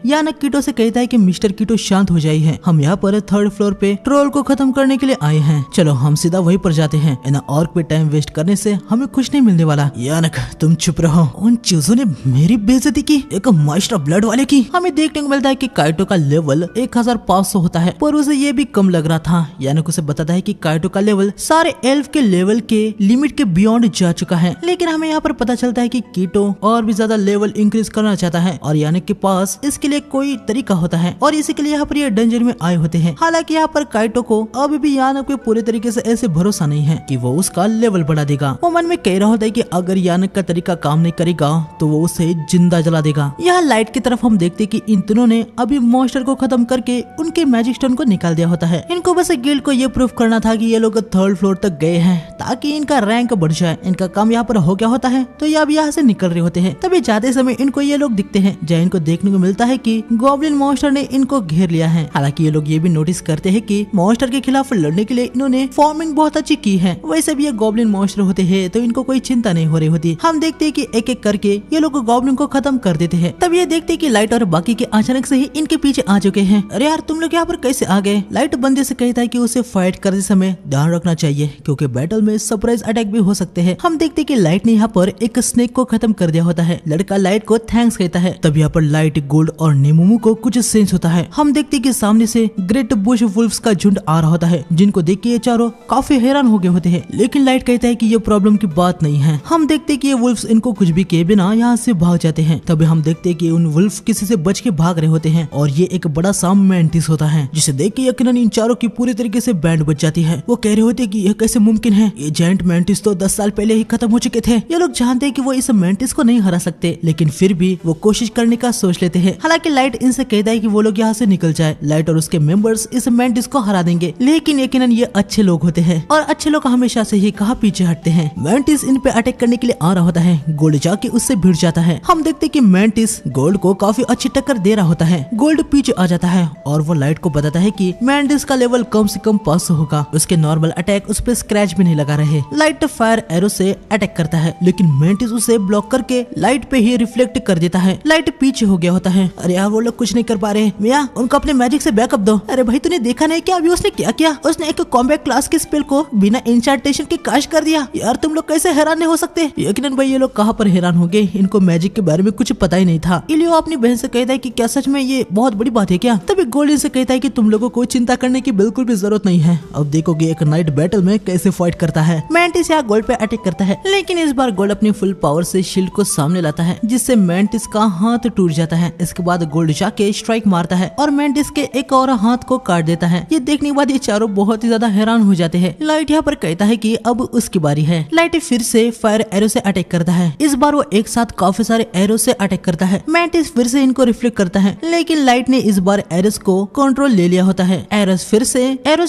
यानक कीटो से कहता है कि मिस्टर कीटो शांत हो जाइए, हम यहाँ पर थर्ड फ्लोर पे ट्रोल को खत्म करने के लिए आए हैं। चलो हम सीधा वहीं पर जाते हैं। इन ऑर्क पे टाइम वेस्ट करने से हमें कुछ नहीं मिलने वाला। यानक तुम चुप रहो, उन चीजों ने मेरी बेइज्जती की, एक माइस्टर ब्लड वाले की। हमें देखने को मिलता है कि काइटो का लेवल 1500 होता है, पर उसे ये भी कम लग रहा था। यानक उसे बताता है कि काइटो का लेवल सारे एल्फ के लेवल के लिमिट के बियॉन्ड जा चुका है। लेकिन हमें यहाँ पर पता चलता है कि कीटो और भी ज्यादा लेवल इंक्रीज करना चाहता है और यानक के पास इसके लिए कोई तरीका होता है और इसी के लिए यहाँ पर ये डंजन में आए होते हैं। हालांकि यहाँ पर काइटो को अभी भी यानक पे पूरे तरीके से ऐसे भरोसा नहीं है कि वो उसका लेवल बढ़ा देगा। वो मन में कह रहा होता है कि अगर यानक का तरीका काम नहीं करेगा तो वो उसे जिंदा जला देगा। यहाँ लाइट की तरफ हम देखते कि इन तीनों ने अभी मॉन्स्टर को खत्म करके उनके मैजिक स्टोन को निकाल दिया होता है। इनको बस गिल्ड को ये प्रूफ करना था कि ये लोग थर्ड फ्लोर तक गए हैं ताकि इनका रैंक बढ़ जाए। इनका काम यहाँ पर हो गया होता है तो ये अब यहाँ से निकल रहे होते हैं। तभी जाते समय इनको ये लोग दिखते हैं, जहाँ इनको देखने को मिलता है कि गॉब्लिन मॉन्स्टर ने इनको घेर लिया है। हालांकि ये लोग ये भी नोटिस करते हैं कि मॉन्स्टर के खिलाफ लड़ने के लिए इन्होंने फॉर्मिंग बहुत अच्छी की है। वैसे भी ये गॉब्लिन मॉन्स्टर होते हैं तो इनको कोई चिंता नहीं हो रही होती। हम देखते हैं कि एक एक करके ये लोग गॉब्लिन को खत्म कर देते हैं। तब ये देखते हैं कि लाइट और बाकी के अचानक से ही इनके पीछे आ चुके हैं। अरे यार तुम लोग यहाँ पर कैसे आ गए? लाइट बंदे से कहता है कि उसे फाइट करते समय ध्यान रखना चाहिए क्योंकि बैटल में सरप्राइज अटैक भी हो सकते हैं। हम देखते हैं कि लाइट ने यहाँ पर एक स्नेक को खत्म कर दिया होता है। लड़का लाइट को थैंक्स कहता है। तब यहाँ पर लाइट, गोल्ड और नेमुमू को कुछ सेंस होता है। हम देखते हैं कि सामने से ग्रेट बुश वुल्फ्स का झुंड आ रहा होता है, जिनको देख के ये चारों काफी हैरान हो गए होते हैं। लेकिन लाइट कहता है कि ये प्रॉब्लम की बात नहीं है। हम देखते हैं कि ये वुल्फ्स इनको कुछ भी किए बिना यहाँ से भाग जाते हैं। तभी हम देखते हैं कि उन वुल्फ किसी से बच के भाग रहे होते हैं और ये एक बड़ा सा मेंटिस होता है, जिसे देख के यकीनन इन चारों की पूरी तरीके से बैंड बच जाती है। वो कह रहे होते हैं कि यह कैसे मुमकिन है, ये जायंट मेंटिस तो 10 साल पहले ही खत्म हो चुके थे। ये लोग जानते हैं कि वो इस मेंटिस को नहीं हरा सकते, लेकिन फिर भी वो कोशिश करने का सोच लेते हैं। हालांकि लाइट इनसे कहता है कि वो लोग यहाँ से निकल जाए। लाइट और उसके मेंबर्स इस मेंटिस को हरा देंगे, लेकिन यकीनन ये अच्छे लोग होते हैं और अच्छे लोग हमेशा से ही कहाँ पीछे हटते हैं। मेंटिस इन पे अटैक करने के लिए आ रहा होता है। गोल्ड जाके उससे भिड़ जाता है। हम देखते हैं कि मेंटिस गोल्ड को काफी अच्छी टक्कर दे रहा होता है। गोल्ड पीछे आ जाता है और वो लाइट को बताता है कि मेंटिस का लेवल कम से कम 500 होगा। उसके नॉर्मल अटैक उस पे स्क्रैच भी नहीं लगा रहे। लाइट फायर एरो से अटैक करता है, लेकिन मेंटिस उसे ब्लॉक करके लाइट पे ही रिफ्लेक्ट कर देता है। लाइट पीछे हो गया होता है। अरे यार वो लोग कुछ नहीं कर पा रहे, मिया उनको अपने मैजिक से बैकअप दो। अरे भाई तूने देखा नहीं क्या अभी उसने क्या किया? उसने एक कॉम्बैट क्लास के स्पेल को बिना इंचार्टेशन के कास्ट कर दिया। यार तुम लोग कैसे हैरान नहीं हो सकते? यकीनन भाई ये लोग कहाँ पर हैरान हो गए, इनको मैजिक के बारे में कुछ पता ही नहीं था। इलियो अपनी बहन से कहता है कि क्या सच में ये बहुत बड़ी बात है क्या? तभी गोल्डन से कहता है कि तुम लोगों को चिंता करने की बिल्कुल भी जरूरत नहीं है। अब देखोगे एक नाइट बैटल में कैसे फाइट करता है। मैंटिस यहाँ गोल्ड पे अटैक करता है, लेकिन इस बार गोल्ड अपनी फुल पावर से शील्ड को सामने लाता है, जिससे मैंटिस का हाथ टूट जाता है। इसके बाद गोल्ड जाके स्ट्राइक मारता है और मैंटिस के एक और हाथ को काट देता है। ये देखने के बाद ये चारों बहुत ही ज्यादा हैरान हो जाते हैं। लाइट यहाँ पर कहता है कि अब उसकी बारी है। लाइट फिर से फायर एरो से अटैक करता है। इस बार वो एक साथ काफी सारे एरो से अटैक करता है। मैंटिस फिर से इनको रिफ्लेक्ट करता है, लेकिन लाइट ने इस बार एरोस को कंट्रोल ले लिया होता है। एरोस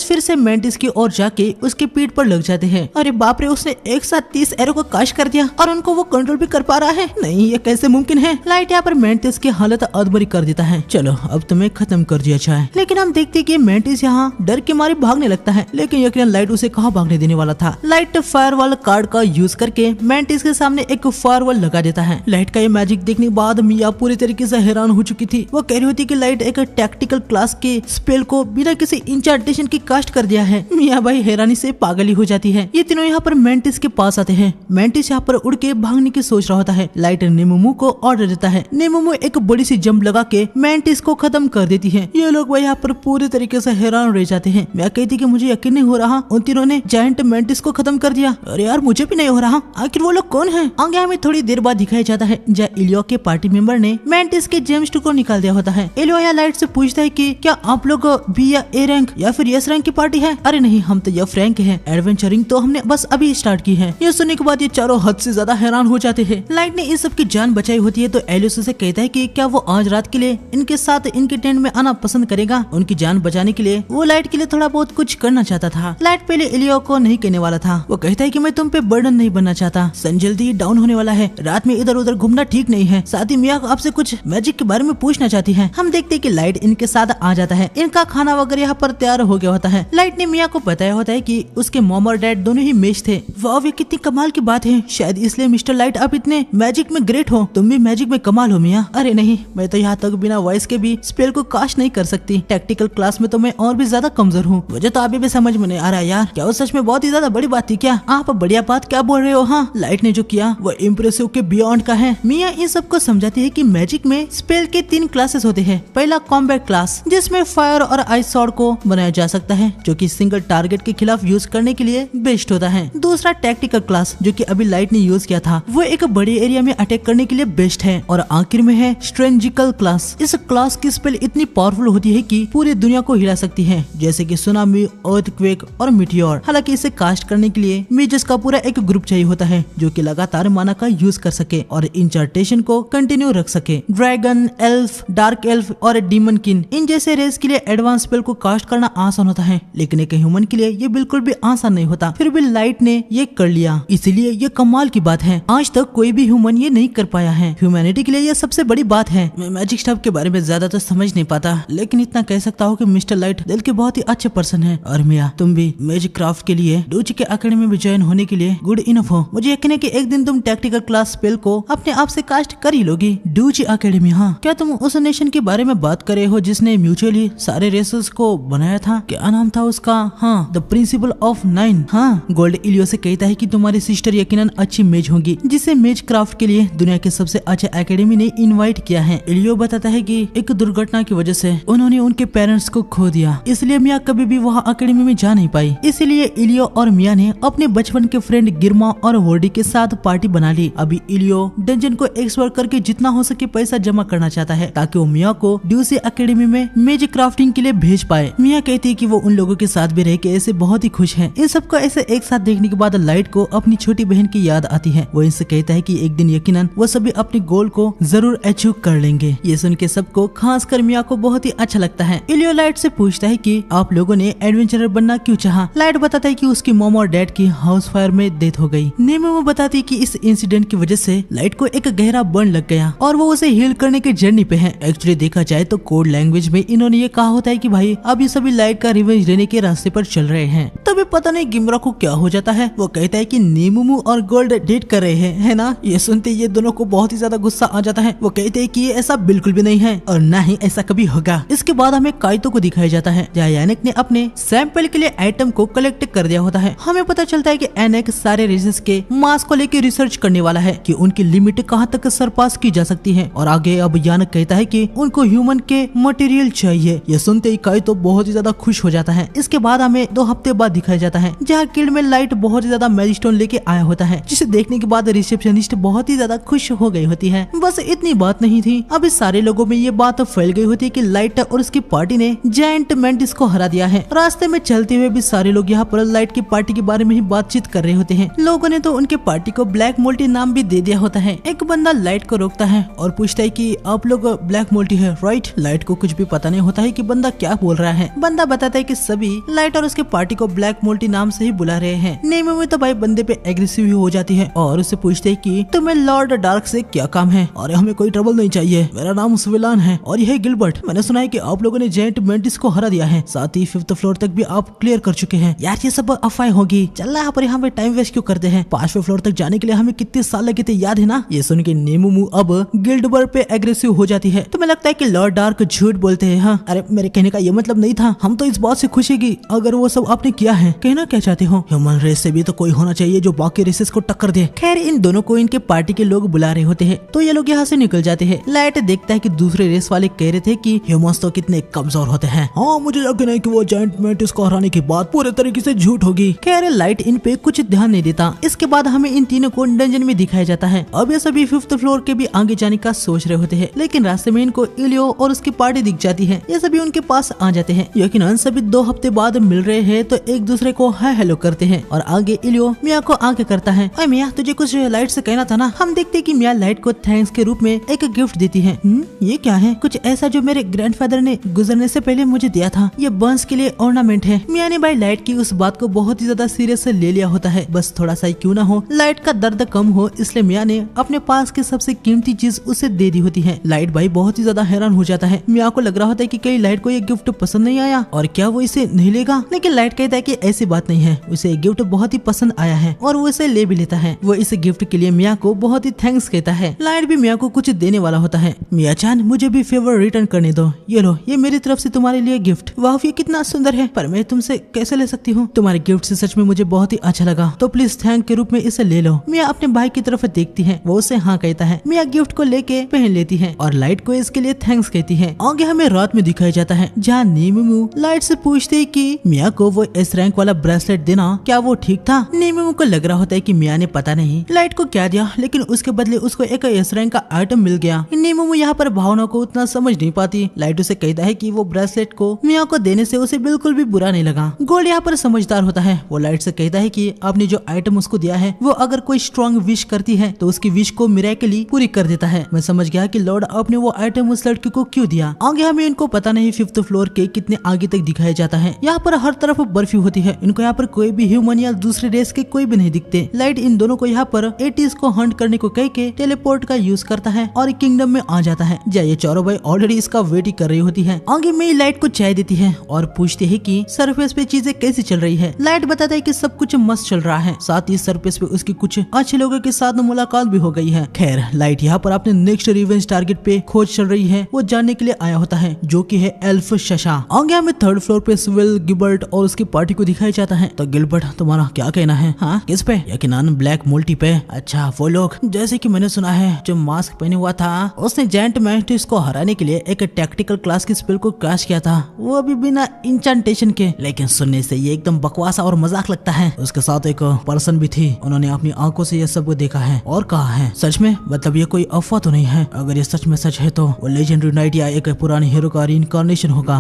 फिर से मैंटिस की ओर जाके उसकी पीठ पर लग जाते हैं। अरे बाप रे, उसने एक साथ 30 एरो को काश कर दिया और उनको वो कंट्रोल भी कर पा रहा है। नहीं, ये कैसे मुमकिन है। लाइट यहाँ पर मैंटिस की हालत अधमरी कर देता है। चलो अब तुम्हें खत्म कर दिया जाए। लेकिन हम देखते हैं कि मैंटिस यहाँ डर के मारे भागने लगता है, लेकिन यकीनन लाइट उसे कहाँ भागने देने वाला था। लाइट फायरवॉल कार्ड का यूज करके मैंटिस के सामने एक फायरवॉल लगा देता है। लाइट का ये मैजिक देखने के बाद मिया पूरी तरीके से हैरान हो चुकी थी। वो कह रही होती कि लाइट एक टैक्टिकल क्लास के स्पेल को बिना किसी इंचार्टेशन की कास्ट कर दिया है। मिया भाई हैरानी से पागली हो जाती है। ये तीनों यहाँ पर मैंटिस के पास आते हैं। मैंटिस यहाँ पर उड़ के भागने की सोच रहा होता है। लाइट नेमोमो को ऑर्डर देता है। नेमोमो एक बड़ी सी जंप लगा के मैंटिस को खत्म कर देती है। ये लोग भाई यहाँ पर पूरी तरीके से हैरान रह जाते हैं। मैं कहती कि मुझे यकीन नहीं हो रहा उन तीनों ने जायंट मैंटिस को खत्म कर दिया। अरे यार, मुझे भी नहीं हो रहा, आखिर वो लोग कौन है। आगे हमें थोड़ी देर बाद दिखाया जाता है जहाँ इलियो के पार्टी मेंबर ने मैंटिस के जेम्स को निकाल दिया होता है। इलियो यहाँ लाइट से पूछता है कि क्या आप लोग बी या ए रैंक या फिर एस रैंक की पार्टी है। अरे नहीं, हम तो एफ रैंक है। एडवेंचरिंग तो हमने बस अभी स्टार्ट की है। ये सुनने के बाद ये चारों हद से ज्यादा हैरान हो जाते हैं। लाइट ने इस सब की जान बचाई होती है तो एलियस से कहता है कि क्या वो आज रात के लिए इनके साथ इनके टेंट में आना पसंद करेगा। उनकी जान बचाने के लिए वो लाइट के लिए थोड़ा बहुत कुछ करना चाहता था। लाइट पहले इलियो को नहीं कहने वाला था। वो कहता है कि मैं तुम पे बर्डन नहीं बनना चाहता। सन जल्दी डाउन होने वाला है, रात में इधर उधर घूमना ठीक नहीं है। साथ ही मिया आपसे कुछ मैजिक के बारे में पूछना चाहती है। हम देखते हैं कि लाइट इनके साथ आ जाता है। इनका खाना वगैरह यहाँ पर तैयार हो गया होता है। लाइट ने मिया को बताया होता है कि उसके मॉम और डैड दोनों ही मेज थे। वाह, ये कितनी कमाल की बात है। शायद इसलिए मिस्टर लाइट आप इतने मैजिक में ग्रेट हो। तुम भी मैजिक में कमाल हो मिया। अरे नहीं, मैं तो यहाँ तक बिना वॉइस के भी स्पेल को कास्ट नहीं कर सकती। टैक्टिकल क्लास में तो मैं और भी ज्यादा कमजोर हूँ। मुझे तो अभी भी समझ में नहीं आ रहा यार, क्या वो सच में बहुत ही ज्यादा बड़ी बात थी क्या। आप बढ़िया बात क्या बोल रहे हो। हाँ, लाइट ने जो किया वो इम्प्रेसिव के बियॉन्ड का है। मिया इन सबको समझाती है कि मैजिक में स्पेल के 3 क्लासेस होते हैं। पहला कॉम्बैट क्लास, जिसमें फायर और आइस सॉर्ड को बनाया जा सकता है, जो कि सिंगल टारगेट के खिलाफ यूज करने के लिए बेस्ट होता है। दूसरा टैक्टिकल क्लास, जो कि अभी लाइट ने यूज किया था, वो एक बड़े एरिया में अटैक करने के लिए बेस्ट है। और आखिर में है स्ट्रेंजिकल क्लास। इस क्लास की स्पेल इतनी पावरफुल होती है कि पूरी दुनिया को हिला सकती है, जैसे कि सुनामी, अर्थक्वेक और मीटियोर। हालांकि इसे कास्ट करने के लिए मेजर्स का पूरा एक ग्रुप चाहिए होता है, जो कि लगातार माना का यूज कर सके और इंचार्टेशन को कंटिन्यू रख सके। ड्रैगन, एल्फ, डार्क एल्फ और डीमन किन, इन जैसे रेस के लिए एडवांस स्पेल को कास्ट करना आसान होता है, लेकिन एक ह्यूमन के लिए ये बिल्कुल भी आसान नहीं होता। फिर भी लाइट ने ये कर लिया, इसलिए ये कमाल की बात है। आज तक कोई भी ह्यूमन ये नहीं कर पाया है। ह्यूमैनिटी के लिए ये सबसे बड़ी बात है। मैं मैजिक स्टफ के बारे में ज्यादा तो समझ नहीं पाता, लेकिन इतना कह सकता हूँ कि मिस्टर लाइट दिल के बहुत ही अच्छे पर्सन है। और मिया, तुम भी मैजिक क्राफ्ट के लिए डूची के अकेडमी में ज्वाइन होने के लिए गुड इनफ हो। मुझे यकीन है कि एक दिन तुम टैक्टिकल क्लास स्पेल को अपने आप से कास्ट कर ही लोगी। डूची अकेडमी, हाँ, क्या तुम उस नेशन के बारे में बात कर रहे हो जिसने म्यूचुअली सारे रेसेस को बनाया था? क्या नाम था उसका? हाँ, द प्रिंसिपल ऑफ 9। हाँ, गोल्ड इलियो से कहता है कि तुम्हारी सिस्टर यकीनन अच्छी मेज होगी, जिसे मेज क्राफ्ट के लिए दुनिया के सबसे अच्छे एकेडमी ने इनवाइट किया है। इलियो बताता है कि एक दुर्घटना की वजह से उन्होंने उनके पेरेंट्स को खो दिया, इसलिए मिया कभी भी वहाँ अकेडमी में जा नहीं पाई। इसलिए इलियो और मिया ने अपने बचपन के फ्रेंड गिरमा और वोर्डी के साथ पार्टी बना ली। अभी इलियो डंजन को एक्सप्लोर करके जितना हो सके पैसा जमा करना चाहता है, ताकि वो मिया को ड्यूसी अकेडमी में मेजिक क्राफ्टिंग के लिए भेज पाए। मिया कहती है कि वो उन लोगों के साथ भी रह के ऐसे बहुत ही खुश है। इन सबको ऐसे एक साथ देखने के बाद लाइट को अपनी छोटी बहन की याद आती है। वो इनसे कहता है कि एक दिन यकीनन वो सभी अपने गोल को जरूर अचीव कर लेंगे। ये सुन के सबको, खासकर मिया को बहुत ही अच्छा लगता है। इलियो लाइट से पूछता है कि आप लोगों ने एडवेंचरर बनना क्यों चाहा? लाइट बताता है कि उसकी मॉम और डैड की हाउस फायर में डेथ हो गई। नेमो बताती है कि इस इंसिडेंट की वजह से लाइट को एक गहरा बर्न लग गया और वो उसे हील करने की जर्नी पे है। एक्चुअली देखा जाए तो कोड लैंग्वेज में इन्होंने ये कहा होता है कि भाई अब ये सभी लाइट का रिवेंज लेने के रास्ते पर चल रहे हैं। तभी पता नहीं गिमरा को क्या हो जाता है। वो कहता है कि नेमुमु और गोल्ड डेट कर रहे हैं, है ना? ये सुनते ये दोनों को बहुत ही ज्यादा गुस्सा आ जाता है। वो कहते हैं कि ये ऐसा बिल्कुल भी नहीं है और ना ही ऐसा कभी होगा। इसके बाद हमें काइतो को दिखाया जाता है, जहाँ यानिक ने अपने सैंपल के लिए आइटम को कलेक्ट कर दिया होता है। हमें पता चलता है कि एनेक सारे रेसेस के मास को लेकर रिसर्च करने वाला है कि उनकी लिमिट कहाँ तक सरपास की जा सकती है। और आगे अब यानक कहता है कि उनको ह्यूमन के मटेरियल चाहिए। ये सुनते ही काइतो बहुत ही ज्यादा खुश हो जाता है। इसके बाद हमें 2 हफ्ते बाद दिखाया जाता है जहाँ गिल्ड में लाइट बहुत ही ज्यादा मैजिस्टोन लेके आया होता है, जिसे देखने के बाद रिसेप्शनिस्ट बहुत ही ज्यादा खुश हो गई होती है। बस इतनी बात नहीं थी, अब इस सारे लोगों में ये बात फैल गई होती है कि लाइट और उसकी पार्टी ने जायंट मेंटिस को हरा दिया है। रास्ते में चलते हुए भी सारे लोग यहाँ पर लाइट की पार्टी के बारे में ही बातचीत कर रहे होते हैं। लोगों ने तो उनके पार्टी को ब्लैक मोल्टी नाम भी दे दिया होता है। एक बंदा लाइट को रोकता है और पूछता है कि आप लोग ब्लैक मोल्टी है राइट? लाइट को कुछ भी पता नहीं होता है कि बंदा क्या बोल रहा है। बंदा बताता है कि सभी लाइट और उसके पार्टी को ब्लैक मोल्टी नाम से ही बुला रहे हैं। नेमो में तो भाई बंदे पे एग्रेसिव हो जाती है और उससे पूछते है कि तुम्हें लॉर्ड डार्क से क्या काम है और हमें कोई ट्रबल नहीं चाहिए। मेरा नाम सुविलान है और यह गिलबर्ट। मैंने सुना है कि आप लोगों ने जायंट मेंटिस को हरा दिया है, साथ ही 5th फ्लोर तक भी आप क्लियर कर चुके हैं। यार ये सब अफवाह होगी, चल यहाँ पे टाइम वेस्ट क्यों करते हैं? 5वें फ्लोर तक जाने के लिए हमें कितने साल लगे थे याद है ना? ये सुन के नेमो अब गिल्डबर्ट पे एग्रेसिव हो जाती है। तुम्हें लगता है कि लॉर्ड डार्क झूठ बोलते हैं? हाँ, अरे मेरे कहने का ये मतलब नहीं था। हम तो इस बात से खुश है कि अगर वो सब आपने किया है। कहना क्या चाहते हो? ह्यूमन रेस से भी तो कोई होना चाहिए जो बाकी रेसेस को टक्कर दे। खैर इन दोनों को इनके पार्टी के लोग बुला रहे होते हैं तो ये लोग यहाँ से निकल जाते हैं। लाइट देखता है कि दूसरे रेस वाले कह रहे थे कि ह्यूमंस तो कितने कमजोर होते हैं। हाँ मुझे यकीन है कि वो जायंट मेंटिस को हराने की बात पूरे तरीके से झूठ होगी। खैर लाइट इन पे कुछ ध्यान नहीं देता। इसके बाद हमें इन तीनों को डंजन में दिखाया जाता है। अब ये सभी 5th फ्लोर के भी आगे जाने का सोच रहे होते हैं, लेकिन रास्ते में इनको इलियो और उसकी पार्टी दिख जाती है। ये सभी उनके पास आ जाते हैं। यकीनन सभी 2 हफ्ते बाद मिल रहे हैं तो एक दूसरे को हाय हेलो करते हैं और आगे इलियो मिया को आगे करता है। ओए मिया तुझे कुछ लाइट से कहना था ना? हम देखते हैं कि मिया लाइट को थैंक्स के रूप में एक गिफ्ट देती है। ये क्या है? कुछ ऐसा जो मेरे ग्रैंडफादर ने गुजरने से पहले मुझे दिया था। ये बंस के लिए ऑर्नामेंट है। मिया ने भाई लाइट की उस बात को बहुत ही ज्यादा सीरियस से ले लिया होता है। बस थोड़ा सा ही क्यों ना हो लाइट का दर्द कम हो, इसलिए मिया ने अपने पास की सबसे कीमती चीज उसे दे दी होती है। लाइट भाई बहुत ही ज्यादा हैरान हो जाता है। मिया को लग रहा होता है कि कहीं लाइट को ये गिफ्ट पसंद नहीं आया और क्या वो इसे नहीं लेगा, लेकिन लाइट कहता है कि ऐसी बात नहीं है, उसे गिफ्ट बहुत ही पसंद आया है और वो इसे ले भी लेता है। वो इस गिफ्ट के लिए मिया को बहुत ही थैंक्स कहता है। लाइट भी मिया को कुछ देने वाला होता है। मिया चान मुझे भी फेवर रिटर्न करने दो, ये लो ये मेरी तरफ से तुम्हारे लिए गिफ्ट। वाह ये कितना सुंदर है, पर मैं तुमसे कैसे ले सकती हूँ? तुम्हारे गिफ्ट से सच में मुझे बहुत ही अच्छा लगा, तो प्लीज थैंक के रूप में इसे ले लो। मिया अपने भाई की तरफ देखती है, वो उसे हाँ कहता है। मिया गिफ्ट को लेके पहन लेती है और लाइट को इसके लिए थैंक्स कहती है। आगे हमें रात में दिखाया जाता है जहाँ नेमो लाइट से पूछते है कि मिया को वो एस रैंक वाला ब्रेसलेट देना क्या वो ठीक था? नेमो को लग रहा होता है कि मिया ने पता नहीं लाइट को क्या दिया, लेकिन उसके बदले उसको एक एस रैंक का आइटम मिल गया। नेमो यहाँ पर भावना को उतना समझ नहीं पाती। लाइट उसे कहता है कि वो ब्रेसलेट को मिया को देने से उसे बिल्कुल भी बुरा नहीं लगा। गोल्ड यहाँ पर समझदार होता है। वो लाइट से कहता है कि आपने जो आइटम उसको दिया है वो अगर कोई स्ट्रॉन्ग विश करती है तो उसकी विश को मिरेकली पूरी कर देता है। मैं समझ गया कि लॉर्ड आपने वो आइटम उस लड़की को क्यों दिया। आगे हमें इनको पता नहीं 5th फ्लोर के कितने आगे तक दिखाया जाता है। यहाँ पर हर तरफ बर्फी होती है। इनको यहाँ पर कोई भी ह्यूमन या दूसरे रेस के कोई भी नहीं दिखते। लाइट इन दोनों को यहाँ पर 80s को हंट करने को कह के टेलीपोर्ट का यूज करता है और किंगडम में आ जाता है। जय ये चारों भाई ऑलरेडी इसका वेट ही कर रही होती है। आगे में लाइट को चाय देती है और पूछती है कि सरफेस पे चीजें कैसी चल रही है। लाइट बताता है कि सब कुछ मस्त चल रहा है, साथ ही सरफेस पे उसकी कुछ अच्छे लोगों के साथ मुलाकात भी हो गई है। खैर लाइट यहाँ पर अपने नेक्स्ट रिवेंज टारगेट पे खोज चल रही है, वो जानने के लिए आया होता है, जो कि है एल्फ शशा। आगे हमें 3rd फ्लोर पे स्विल गिलबर्ट और उसकी पार्टी को दिखाया जाता है। तो गिलबर्ट तुम्हारा क्या कहना है? हाँ किस पे? यकीनन ब्लैक मोल्टी पे। अच्छा वो लोग, जैसे कि मैंने सुना है जो मास्क पहने हुआ था उसने जायंट मेंटिस को हराने के लिए एक टैक्टिकल क्लास की स्पेल को क्रैश किया था, वो भी बिना इंचेंटेशन के। लेकिन सुनने से ये एकदम बकवास और मजाक लगता है। उसके साथ एक पर्सन भी थी, उन्होंने अपनी आंखों से ये सब देखा है और कहा है सच में, मतलब ये कोई अफवाह तो नहीं है। अगर ये सच में सच है तो वो लेजेंडरी नाइट या एक पुराने हीरो का रिइंकार्नेशन होगा।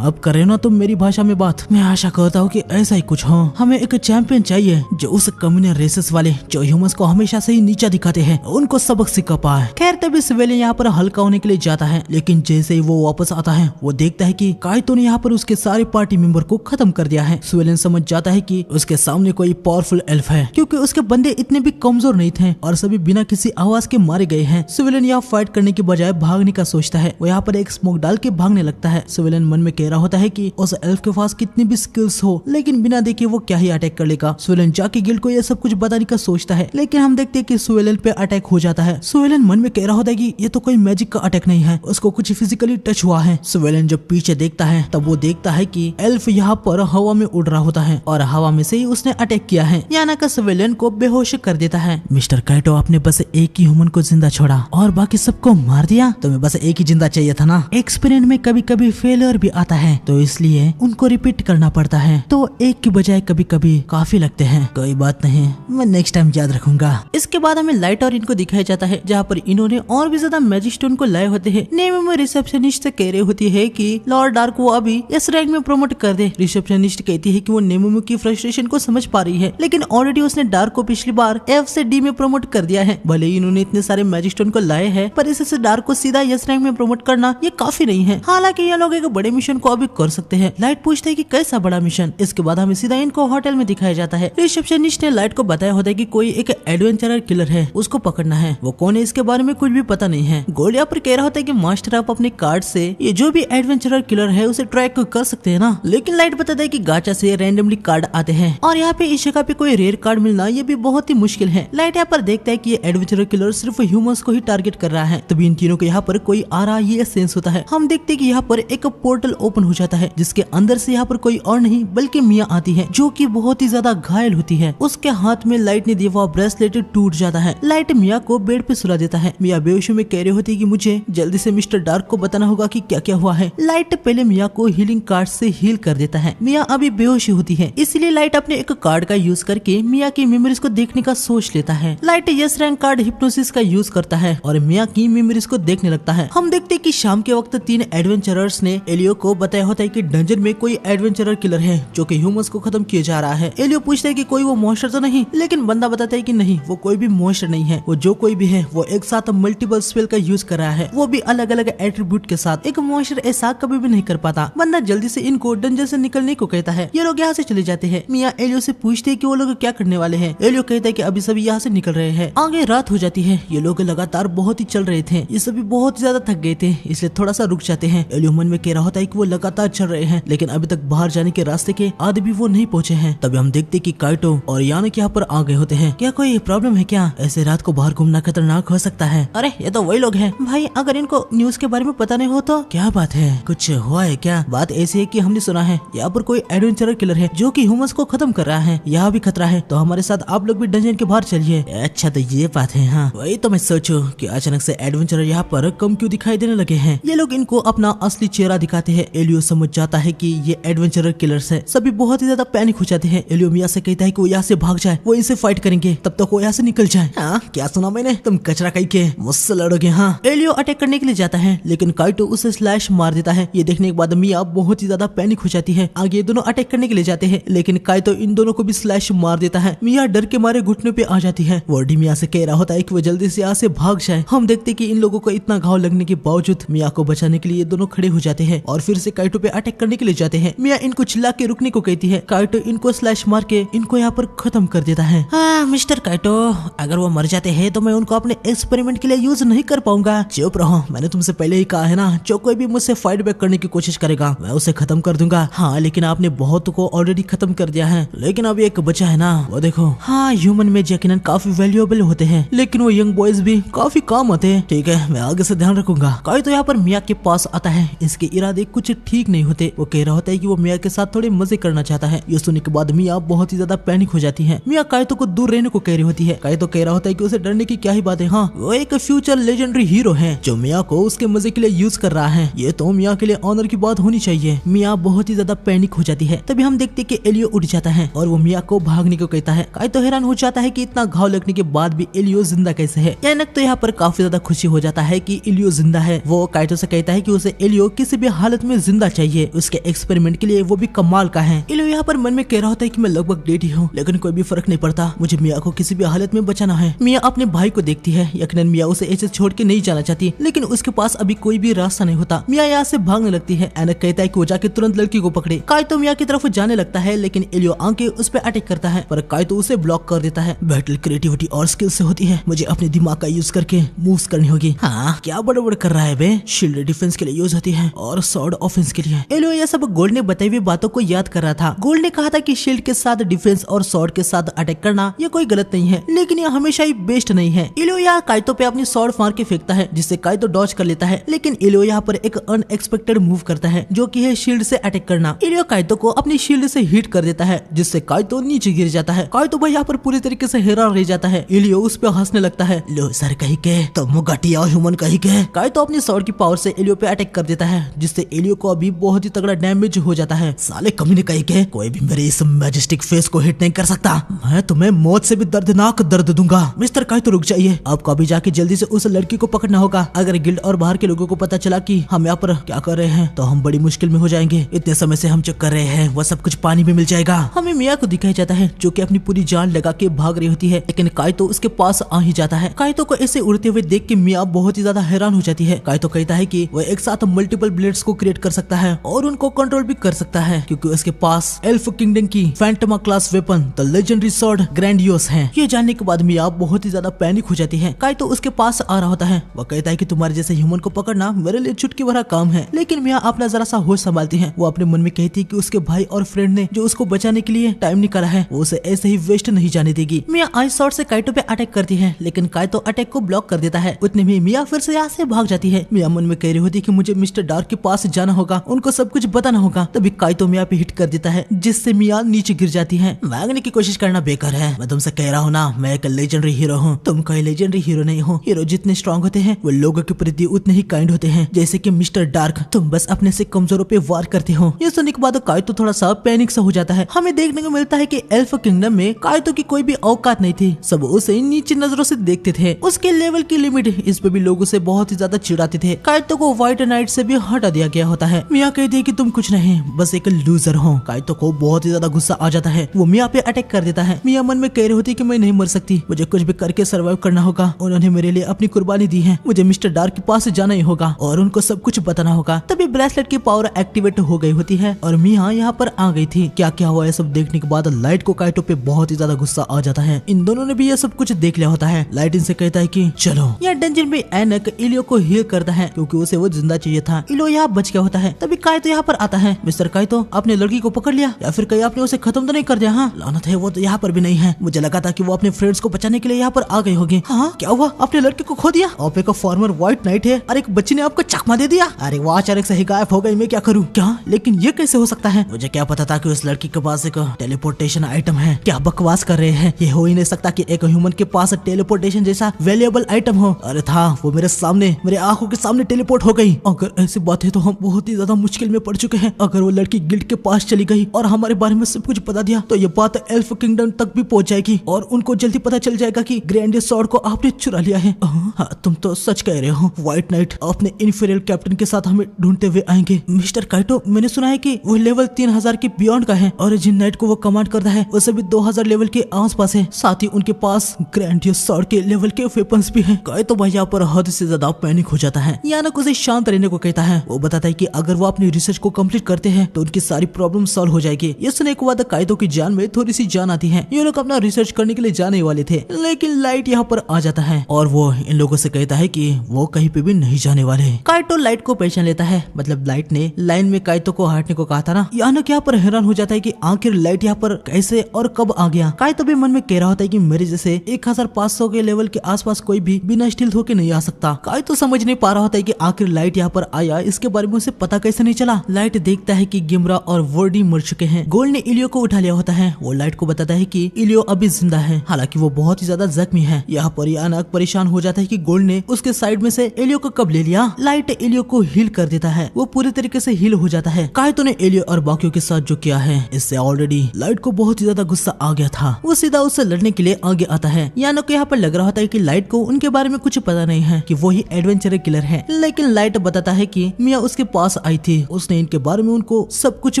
अब करे ना तुम मेरी भाषा में बात। मैं आशा करता हूँ कि ऐसा ही कुछ हो। हमें एक चैंपियन चाहिए जो उस कम्युनल रेसेस वाले जो ह्यूमंस को हमेशा से ही नीचा दिखाते हैं उनको सबक सिखा पाए। खैर तभी सिविलियन यहाँ पर हल्का होने के लिए जाता है, लेकिन जैसे ही वो वापस आता है वो देखता है कि काइतो ने यहाँ पर उसके सारे पार्टी मेंबर को खत्म कर दिया है। सिविलियन समझ जाता है कि उसके सामने कोई पावरफुल एल्फ है, क्योंकि उसके बंदे इतने भी कमजोर नहीं थे और सभी बिना किसी आवाज के मारे गए हैं। सिविलियन यहाँ फाइट करने के बजाय भागने का सोचता है। वो यहाँ पर एक स्मोक डाल के भागने लगता है। सिविलियन मन में कह रहा होता है कि उस एल्फ के पास कितनी भी स्किल्स हो, लेकिन बिना देखे वो क्या ही अटैक कर लेगा। सिविलियन जाके गिल्ड को ये सब कुछ बताने का सोचता है, लेकिन हम देखते हैं कि सिविलियन पे अटैक हो जाता है। सिविलियन मन में कह रहा होता है कि ये तो कोई मैजिक का अटैक नहीं है, उसको कुछ फिजिकली टच हुआ है। सिविलियन जब पीछे देखता है तब वो देखता है कि एल्फ यहाँ पर हवा में उड़ रहा होता है और हवा में से ही उसने अटैक किया है। याना का सिविलियन को बेहोश कर देता है। मिस्टर काइटो आपने बस एक ही ह्यूमन को जिंदा छोड़ा और बाकी सबको मार दिया। तुम्हें बस एक ही जिंदा चाहिए था ना। एक्सपेरिमेंट में कभी कभी फेलियर भी आता है, तो इसलिए उनको रिपीट करना पड़ता है। तो एक की बजाय कभी कभी काफी लगते हैं। कोई बात नहीं, मैं नेक्स्ट टाइम याद रखूंगा। इसके बाद हमें लाइट और इनको दिखाया जाता है जहाँ पर इन्होंने और भी ज्यादा मैजिक स्टोन को लाए होते हैं। नेमोमो रिसेप्शनिस्ट से कह रही होती है कि लॉर्ड डार्क को अभी इस रैंक में प्रमोट कर दे। रिसेप्शनिस्ट कहती है कि वो नेमोमो की फ्रस्ट्रेशन को समझ पा रही है, लेकिन ऑलरेडी उसने डार्क को पिछली बार F से D में प्रमोट कर दिया है। भले ही इन्होंने इतने सारे मैजिक स्टोन को लाए हैं, पर इससे डार्क को सीधा यस रैंक में प्रमोट करना ये काफी नहीं है। हालांकि ये लोग एक बड़े मिशन को अभी कर सकते हैं। लाइट पूछते है कि कैसा बड़ा मिशन। इसके बाद हमें सीधा इनको होटल में दिखाया जाता है। रिसेप्शनिस्ट ने लाइट को बताया होता है कि कोई एक एडवेंचरर किलर है, उसको पकड़ना है। वो कौन है इसके बारे में कुछ भी पता नहीं है। गोल्ड यहाँ पर कह रहा होता है कि मास्टर आप अपने कार्ड से ये जो भी एडवेंचरर किलर है उसे ट्रैक कर सकते हैं ना। लेकिन लाइट बताता है कि गाचा से रैंडमली कार्ड आते हैं और यहाँ पे इस जगह पे कोई रेयर कार्ड मिलना ये भी बहुत ही मुश्किल है। लाइट यहाँ पर देखता है कि ये एडवेंचरर किलर सिर्फ ह्यूमंस को ही टारगेट कर रहा है। तभी इन तीनों को यहाँ पर कोई आ रहा ये सेंस होता है। हम देखते हैं कि यहाँ पर एक पोर्टल ओपन हो जाता है जिसके अंदर से यहाँ पर कोई और नहीं बल्कि मिया आती है, जो कि बहुत ही ज्यादा घायल होती है। उसके हाथ में लाइट ने दिया हुआ ब्रेसलेट टूट जाता है। लाइट मिया को बेड पे सुला देता है। मिया बेहोशी में कह रही होती है कि मुझे जल्दी से मिस्टर डार्क को बताना होगा कि क्या क्या हुआ है। लाइट पहले मिया को हीलिंग कार्ड से हील कर देता है। मिया अभी बेहोशी होती है, इसलिए लाइट अपने एक कार्ड का यूज करके मिया की मेमोरीज को देखने का सोच लेता है। Light yes rank card hypnosis का यूज करता है और मिया की मेमोरीज को देखने लगता है। हम देखते हैं कि शाम के वक्त तीन एडवेंचरर्स ने एलियो को बताया होता है कि डंजन में कोई एडवेंचरर किलर है जो कि ह्यूमंस को खत्म किया जा रहा है। एलियो पूछता है कि कोई वो मॉन्स्टर तो नहीं, लेकिन बंदा बताता है कि नहीं, वो कोई भी मॉन्स्टर नहीं है। वो जो कोई भी है वो एक साथ मल्टीपल स्पेल का यूज कर रहा है, वो भी अलग अलग एट्रीब्यूट के साथ। एक मॉन्स्टर ऐसा कभी भी नहीं कर पाता। बंदा जल्दी से इनको डंजन से निकलने को कहता है। ये लोग यहाँ से चले जाते हैं। मिया एलियो से पूछते हैं कि वो लोग क्या करने वाले हैं। एलियो कहता है कि अभी सभी यहाँ से निकल रहे हैं। आगे रात हो जाती है। ये लोग लगातार बहुत ही चल रहे थे, ये सभी बहुत ज्यादा थक गए थे, इसलिए थोड़ा सा रुक जाते हैं। एलियो मन में कह रहा होता है कि वो लगातार चल रहे हैं, लेकिन अभी तक बाहर जाने के रास्ते के आधे भी वो नहीं पहुंचे हैं। तभी हम देखते कि काइटो और यानक यहाँ पर आ गए होते हैं। क्या कोई प्रॉब्लम है क्या? ऐसे रात को बाहर घूमना खतरनाक हो सकता है। अरे ये तो वही लोग हैं भाई, अगर इनको न्यूज के बारे में पता नहीं हो तो क्या बात है, कुछ हुआ है क्या? बात ऐसी है कि हमने सुना है यहाँ पर कोई एडवेंचरर किलर है जो कि ह्यूमंस को खत्म कर रहा है। यहाँ भी खतरा है, तो हमारे साथ आप लोग भी डंजन के बाहर चलिए। अच्छा तो ये बात है। हाँ वही तो मैं सोचूं कि अचानक से एडवेंचरर यहाँ पर कम क्यों दिखाई देने लगे हैं। ये लोग इनको अपना असली चेहरा दिखाते हैं। एलियो समझ जाता है कि ये एडवेंचरर किलर्स है। सभी बहुत ही ज्यादा पैनिक हो जाते हैं। एलियो मिया से कहता है कि वो यहाँ से भाग जाए, वो इनसे फाइट करेंगे, तब तक वो यहाँ से निकल जाए। हाँ क्या सुना मैंने, तुम कचरा कहीं के मुझसे लड़ोगे। हाँ एलियो अटैक करने के लिए जाता है, लेकिन काइटो उसे स्लैश मार देता है। ये देखने के बाद मिया बहुत ही ज्यादा पैनिक हो जाती है। आगे ये दोनों अटैक करने के लिए जाते हैं, लेकिन काइटो इन दोनों को भी स्लैश मार देता है। मिया डर के मारे घुटने पे आ जाती है। वर्डी मिया से कह रहा होता है कि वो जल्दी से यहाँ से भाग जाए। हम देखते कि इन लोगों को इतना घाव लगने के बावजूद मिया को बचाने के लिए ये दोनों खड़े हो जाते हैं और फिर से काइटो पे अटैक करने के लिए जाते हैं। मिया इनको चिल्ला के रुकने को कहती है। काइटो इनको स्लैश मार के इनको यहाँ पर खत्म कर देता है। हाँ मिस्टर काइटो, अगर वो मर जाते हैं तो मैं उनको अपने एक्सपेरिमेंट के लिए यूज नहीं कर पाऊंगा। चुप रहो, मैंने तुमसे पहले ही कहा है ना, जो कोई भी मुझसे फाइट बैक करने की कोशिश करेगा मैं उसे खत्म कर दूंगा। हाँ लेकिन आपने बहुत को ऑलरेडी खत्म कर दिया है, लेकिन अभी एक बचा है ना, वो देखो। हाँ ह्यूमन में यकीनन काफी वैल्यूएबल होते हैं, लेकिन वो यंग बॉयज भी काफी काम आते हैं। ठीक है मैं आगे से ध्यान रखूंगा। काइटो यहाँ पर मिया के पास आता है। इसके इरादे कुछ ठीक नहीं होते। वो कह रहा होता है कि वो मिया के साथ थोड़े मजे करना चाहता है। ये सुनने के बाद मिया बहुत ही ज्यादा पैनिक हो जाती है। मिया काइटो को दूर रहने को कह रही होती है। काइटो कह रहा होता है कि उसे डरने की क्या ही बात है। हाँ वो एक फ्यूचर लेजेंडरी हीरो है जो मिया को उसके मजे के लिए यूज कर रहा है। ये तो मिया के लिए ऑनर की बात होनी चाहिए। मिया बहुत ही ज्यादा पैनिक हो जाती है। तभी हम देखते कि एलियो उठ जाता है और वो मिया को भागने को कहता है। काइटो हैरान हो जाता है कि इतना घाव लगने के बाद भी एलियो जिंदा कैसे है। यानक तो यहाँ पर काफी ज्यादा खुशी हो जाता है कि एलियो जिंदा है। वो काइटो से कहता है कि उसे एलियो किसी भी हालत में जिंदा चाहिए, उसके एक्सपेरिमेंट के लिए वो भी कमाल का है। एलियो यहाँ पर मन में कह रहा होता है कि मैं लगभग डेड ही हूँ, लेकिन कोई भी फर्क नहीं पड़ता, मुझे मिया को किसी भी हालत में बचाना है। मिया अपने भाई को देखती है। यकीनन मिया उसे ऐसे छोड़ के नहीं जाना चाहती, लेकिन उसके पास अभी कोई भी रास्ता नहीं होता। मिया यहाँ से भागने लगती है। एनक कहता है कि वो जाके तुरंत लड़की को पकड़े। काइटो मिया की तरफ जाने लगता है, लेकिन एलियो आके उस पर अटैक करता है, पर काइटो उसे ब्लॉक कर देता है। बैटल क्रिएटिविटी और स्किल से होती है, मुझे अपने दिमाग का यूज करके मूव्स करनी होगी। हाँ क्या बड़बड़ कर रहा है बे। शील्ड डिफेंस के लिए यूज होती है और स्वॉर्ड ऑफेंस के लिए। एलियो ये सब गोल्ड ने बताई हुई बातों को याद कर रहा था। गोल्ड ने कहा था कि शील्ड के साथ डिफेंस और स्वॉर्ड के साथ अटैक करना ये कोई गलत नहीं है, लेकिन ये हमेशा ही बेस्ट नहीं है। एलियो यहाँ काइटो पे अपनी स्वॉर्ड मार के फेंकता है, जिससे काइटो डॉज कर लेता है, लेकिन एलियो यहाँ पर एक अनएक्सपेक्टेड मूव करता है, जो कि है शील्ड से अटैक करना। एलियो काइटो को अपनी शील्ड से हिट कर देता है, जिससे काइटो नीचे गिर जाता है। काइटो भाई यहाँ पर पूरी तरीके से हैरान रह जाता है। एलियो उस पर हंसने लगता है। लो सर कहीं के तो मुगटिया ह्यूमन कहीं के। काइटो अपनी स्वॉर्ड की पावर से एलियो पे अटैक कर देता है, जिससे एलियो को अभी बहुत ही तगड़ा डैमेज हो जाता है। साले कमीने कहीं के कोई भी मेरे इस मैजेस्टिक फेस को हिट नहीं कर सकता। मैं तुम्हें मौत से भी दर्दनाक दर्द दूंगा। मिस्टर काइतो रुक जाइए, आपको अभी जाके जल्दी से उस लड़की को पकड़ना होगा। अगर गिल्ड और बाहर के लोगों को पता चला कि हम यहाँ पर क्या कर रहे हैं तो हम बड़ी मुश्किल में हो जाएंगे। इतने समय से हम जो कर रहे हैं वो सब कुछ पानी में मिल जाएगा। हमें मिया को दिखाया जाता है जो कि अपनी पूरी जान लगा के भाग रही होती है, लेकिन काइतो उसके पास आ ही जाता है। काइतो को ऐसे उड़ते हुए देख के मिया बहुत ही ज्यादा हैरान हो जाती है। काइतो कहता है कि वह एक साथ मल्टीपल ब्लेड्स को क्रिएट कर सकता है और उनको कंट्रोल भी कर सकता है, क्योंकि उसके पास एल्फ किंगडम की phantasma class weapon the legendary sword grandiose है। ये जानने के बाद मिया बहुत ही ज्यादा पैनिक हो जाती है। काइतो उसके पास आ रहा होता है। वो कहता है कि तुम्हारे जैसे ह्यूमन को पकड़ना मेरे लिए चुटकी भरा काम है, लेकिन मिया अपना जरा सा होश संभालती है। वो अपने मन में कहती है कि उसके भाई और फ्रेंड ने जो उसको बचाने के लिए टाइम निकाला है वो उसे ऐसे ही वेस्ट नहीं जाने देगी। मिया आइस शॉट से काइतो पे अटैक करती है, लेकिन काइतो अटैक को ब्लॉक कर देता है। उतने में मिया फिर से यहाँ से भाग जाती है। मिया मन में कह रही होती है कि मुझे मिस्टर डार्क के पास जाना होगा, उनको सब कुछ बताना होगा। तभी काइतो मिया पे हिट कर देता है, जिससे मिया नीचे गिर जाती है। भागने की कोशिश करना बेकार है, मैं तुमसे कह रहा हूँ ना, मैं एक लेजेंडरी हीरो हूँ। तुम कोई लेजेंडरी हीरो नहीं हो। हीरो जितने स्ट्रॉन्ग होते हैं वो लोगों के प्रति उतने ही काइंड होते हैं, जैसे कि मिस्टर डार्क। तुम बस अपने से कमजोरों पे वार करते हो। ये सुनने के बाद काइतो थोड़ा सा पैनिक सा हो जाता है। हमें देखने को मिलता है कि एल्फ किंगडम में काइतो की कोई भी औकात नहीं थी, सब उसे नीचे नजरों से देखते थे। उसके लेवल की लिमिट इस पे भी लोग उसे बहुत ही ज्यादा चिढ़ाते थे। काइतो को व्हाइट नाइट से भी हटा दिया गया होता है। मिया कहती है कि तुम कुछ नहीं, बस एक लूजर हो। काइतो को बहुत ही ज्यादा गुस्सा आ जाता है। वो मिया पे अटैक कर देता है। मिया मन में कह रही होती है कि मैं नहीं मर सकती, मुझे कुछ भी करके सर्वाइव करना होगा। उन्होंने मेरे लिए अपनी कुर्बानी दी है, मुझे मिस्टर डार्क के पास जाना ही होगा और उनको सब कुछ बताना होगा। तभी ब्रेसलेट की पावर एक्टिवेट हो गई होती है और मिया यहाँ पर आ गई थी। क्या क्या हुआ है सब देखने के बाद लाइट को काइतो पे बहुत ही ज्यादा गुस्सा आ जाता है। इन दोनों ने भी ये सब कुछ देख लिया होता है। लाइट इनसे कहता है कि चलो। यह डंजन में एनक इलियो को हील करता है, क्योंकि उसे वो जिंदा चाहिए था। इलियो यहाँ बच गया होता है। तभी काइतो यहाँ पर आता है। मिस्टर काइतो, आपने लड़की को पकड़ लिया या फिर कहीं आपने उसे खत्म तो नहीं कर दिया? हाँ, लानत है, वो तो यहाँ पर भी नहीं है। मुझे लगा था कि वो अपने फ्रेंड्स को बचाने के लिए यहाँ पर आ गई होगी। हाँ, क्या हुआ? आपने लड़की को खो दिया? आप एक फॉर्मर व्हाइट नाइट है और एक बच्ची ने आपको चकमा दे दिया। अरे वो अचानक से ही गायब हो गई, मैं क्या करूँ? क्या? लेकिन ये कैसे हो सकता है? मुझे क्या पता था कि उस लड़की के पास एक टेलीपोर्टेशन आइटम है। क्या बकवास कर रहे हैं? ये हो ही नहीं सकता कि एक ह्यूमन के पास टेलीपोर्टेशन जैसा वैल्यूएबल आइटम हो। अरे था, वो मेरे सामने, मेरे आंखों के सामने टेलीपोर्ट हो गई। अगर ऐसी बात है तो हम बहुत ही ज्यादा मुश्किल में पड़ चुके हैं। अगर वो लड़की गिल्ड के पास चली गई और हमारे बारे में सब कुछ बता दिया तो ये बात एल्फ किंगडम तक भी पहुंच जाएगी और उनको जल्दी पता चल जाएगा कि ग्रैंडियस स्वॉर्ड को आपने चुरा लिया है। हाँ, तुम तो सच कह रहे हो। व्हाइट नाइट अपने इन्फीरियर कैप्टन के साथ हमें ढूंढते हुए आएंगे। मिस्टर काइतो, मैंने सुना है कि वो लेवल 3000 के बियॉन्ड का है और जिन नाइट को वो कमांड करता है वो सभी 2000 लेवल के आसपास है। साथ ही उनके पास ग्रैंडियस स्वॉर्ड के लेवल के वेपन्स भी हैं। काइतो भाई यहाँ पर हद से ज्यादा पैनिक हो जाता है। यानक उसे शांत रहने को कहता है। वो बताता है कि अगर वो अपनी रिसर्च को कंप्लीट करते हैं तो उनकी सारी प्रॉब्लम सॉल्व हो जाएगी। ये सुनने के बाद काइतो की जान में थोड़ी सी जान आती है। ये लोग अपना रिसर्च करने के लिए जाने वाले थे, लेकिन लाइट यहाँ पर आ जाता है और वो इन लोगों से कहता है कि वो कहीं पे भी नहीं जाने वाले। काइतो लाइट को पहचान लेता है, मतलब लाइट ने लाइन में काइतो को हटने को कहा था ना। यानक यहाँ पर हैरान हो जाता है कि आखिर लाइट यहाँ पर कैसे और कब आ गया। काइतो भी मन में कह रहा होता है कि मेरे जैसे 1500 के लेवल के आसपास कोई भी बिना स्टील होके नहीं आ सकता। काइतो समझ नहीं पा रहा होता है कि आखिर लाइट यहाँ पर आया, इसके बारे में उसे पता कैसे नहीं चला। लाइट देखता है कि गिमरा और वर्डी मर चुके हैं। गोल्ड ने इलियो को उठा लिया होता है। वो लाइट को बताता है कि इलियो अभी जिंदा है, हालांकि वो बहुत ही ज्यादा जख्मी है। यहाँ पर यानक परेशान हो जाता है कि गोल्ड ने उसके साइड में से इलियो को कब ले लिया। लाइट इलियो को हील कर देता है। वो पूरी तरीके से हील हो जाता है। काइतो ने इलियो और बाकियों के साथ जो किया है, इससे ऑलरेडी लाइट को बहुत ही ज्यादा गुस्सा आ गया था। वो सीधा उससे लड़ने के लिए आगे आता है। यानक को यहाँ पर लग रहा होता है कि लाइट को उनके बारे में कुछ पता नहीं है, कि वो ही एडवेंचर किलर है। लेकिन लाइट बताता है कि मिया उसके पास आई थी, उसने इनके बारे में उनको सब कुछ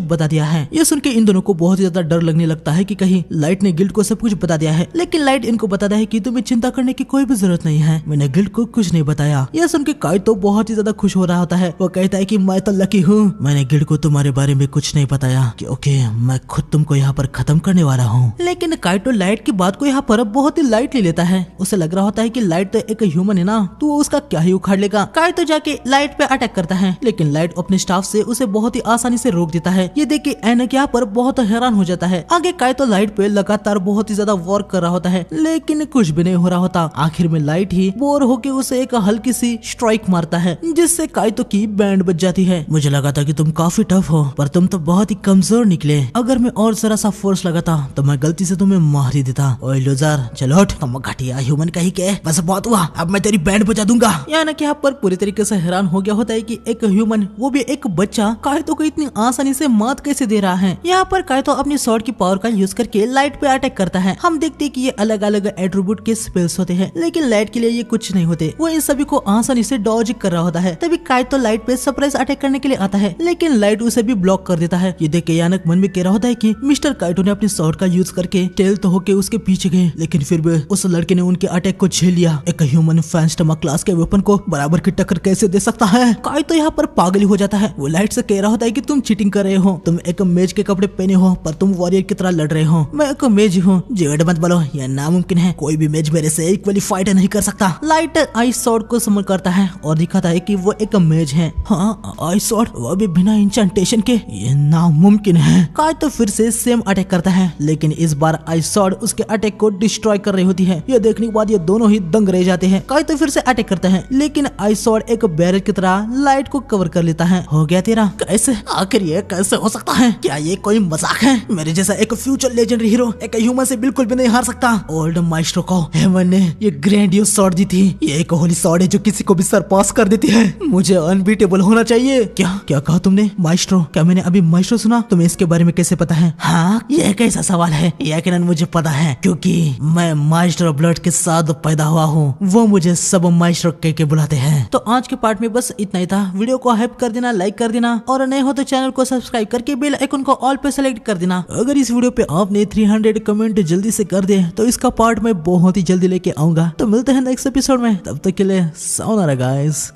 बता दिया है। ये सुन के इन दोनों को बहुत ही ज्यादा डर लगने लगता है कि कहीं लाइट ने गिल्ड को सब कुछ बता दिया है। लेकिन लाइट इनको बताता है कि तुम्हें चिंता करने की कोई भी जरूरत नहीं है, मैंने गिल्ड को कुछ नहीं बताया। यह सुन के काइतो बहुत ही ज्यादा खुश हो रहा होता है। वो कहता है कि मैं तो लकी हूँ, मैंने गिल्ड को तुम्हारे बारे में कुछ नहीं बताया, क्योंकि मैं खुद तुमको यहाँ पर खत्म करने वाला हूँ। लेकिन काइतो लाइट की बात को यहाँ पर बहुत ही लाइटली लेता है। उसे लग रहा होता है कि लाइट तो एक ह्यूमन है ना, तो वो उसका क्या ही उखाड़ लेगा। काइतो जाके लाइट पे अटैक करता है, लेकिन लाइट अपने स्टाफ से उसे बहुत ही आसानी से रोक देता है। ये देख के एनक यहाँ पर बहुत हैरान हो जाता है। आगे काइतो लाइट पे लगातार बहुत ही ज्यादा वर्क कर रहा होता है, लेकिन कुछ भी नहीं हो रहा होता। आखिर में लाइट ही बोर होके उसे एक हल्की सी स्ट्राइक मारता है, जिससे काइतो की बैंड बज जाती है। मुझे लगा था कि तुम काफी टफ हो, पर तुम तो बहुत ही कमजोर निकले। अगर मैं और जरा सा फोर्स लगाता तो मैं गलती से तुम्हें मार ही देता। ओए लूजर, चलो हट, तुम घटिया ह्यूमन कहीं के, बस बहुत हुआ, अब मैं तेरी बैंड बजा दूंगा। यानक यहाँ पर पूरी तरीके से हैरान हो गया होता है कि एक ह्यूमन, वो भी एक बच्चा, काइतो को इतनी आसानी से मात कैसे दे रहा है। है। यहाँ पर काइतो अपनी स्वॉर्ड की पावर का यूज करके लाइट पे अटैक करता है। हम देखते हैं कि ये अलग अलग एट्रीब्यूट के स्पेल्स होते हैं, लेकिन लाइट के लिए ये कुछ नहीं होते। वो इन सभी को आसानी से डॉज कर रहा होता है। तभी काइतो लाइट पे सरप्राइज अटैक करने के लिए आता है, लेकिन लाइट उसे भी ब्लॉक कर देता है। ये देख के यानक मन में कह रहा होता है कि मिस्टर काइतो ने अपनी स्वॉर्ड का यूज करके टेल तो होके उसके पीछे गए, लेकिन फिर भी उस लड़के ने उनके अटैक को झेल लिया। एक ह्यूमन फैंस्टमा क्लास के वेपन को बराबर की टक्कर कैसे दे सकता है। काइतो यहाँ पर पागल हो जाता है। वो लाइट से कह रहा होता है कि तुम चीटिंग कर रहे हो, तुम एक मेज के कपड़े पहने हो पर तुम वॉरियर की तरह लड़ रहे हो। मैं एक मेज हूँ, झूठ मत बोलो, यह नामुमकिन है। कोई भी मेज मेरे से इक्वली फाइट नहीं कर सकता। लाइट आइस स्वॉर्ड को समझ करता है और दिखाता है कि वो एक मेज है। हाँ, आइस स्वॉर्ड, वो भी बिना इंचेंटेशन के, ये नामुमकिन है। काइतो फिर से सेम अटैक करता है, लेकिन इस बार आइस स्वॉर्ड उसके अटैक को डिस्ट्रॉय कर रही होती है। यह देखने के बाद ये दोनों ही दंग रह जाते हैं। काइतो फिर से अटैक करता है, लेकिन आइस स्वॉर्ड एक बैरियर की तरह लाइट को कवर कर लेता है। हो गया तेरा। कैसे, आखिर ये कैसे हो सकता है? क्या ये कोई मजाक है? मेरे जैसा एक फ्यूचर लेजेंडरी हीरो एक ह्यूमन से बिल्कुल भी नहीं हार सकता। ओल्ड माइस्ट्रो को हेवन ने ये ग्रैंडियोस स्वॉर्ड दी थी। ये एक होली स्वॉर्ड है जो किसी को भी सरपास कर देती है। मुझे अनबीटेबल होना चाहिए। क्या क्या कहा तुमने माइस्ट्रो? क्या मैंने अभी माइस्ट्रो सुना? तुम्हें इसके बारे में कैसे पता है? हाँ, ये कैसा सवाल है? यकीनन मुझे पता है, क्योंकि मैं माइस्ट्रो ब्लड के साथ पैदा हुआ हूँ। वो मुझे सब माइस्ट्रो कह के बुलाते हैं। तो आज के पार्ट में बस इतना ही था। वीडियो को हाइप कर देना, लाइक कर देना, और नए हो तो चैनल को सब्सक्राइब करके बेल आइकन को ऑल पे सेलेक्ट कर देना। अगर इस वीडियो पे आपने 300 कमेंट जल्दी से कर दे तो इसका पार्ट मैं बहुत ही जल्दी लेके आऊंगा। तो मिलते हैं नेक्स्ट एपिसोड में, तब तक के लिए सायोनारा गाइस।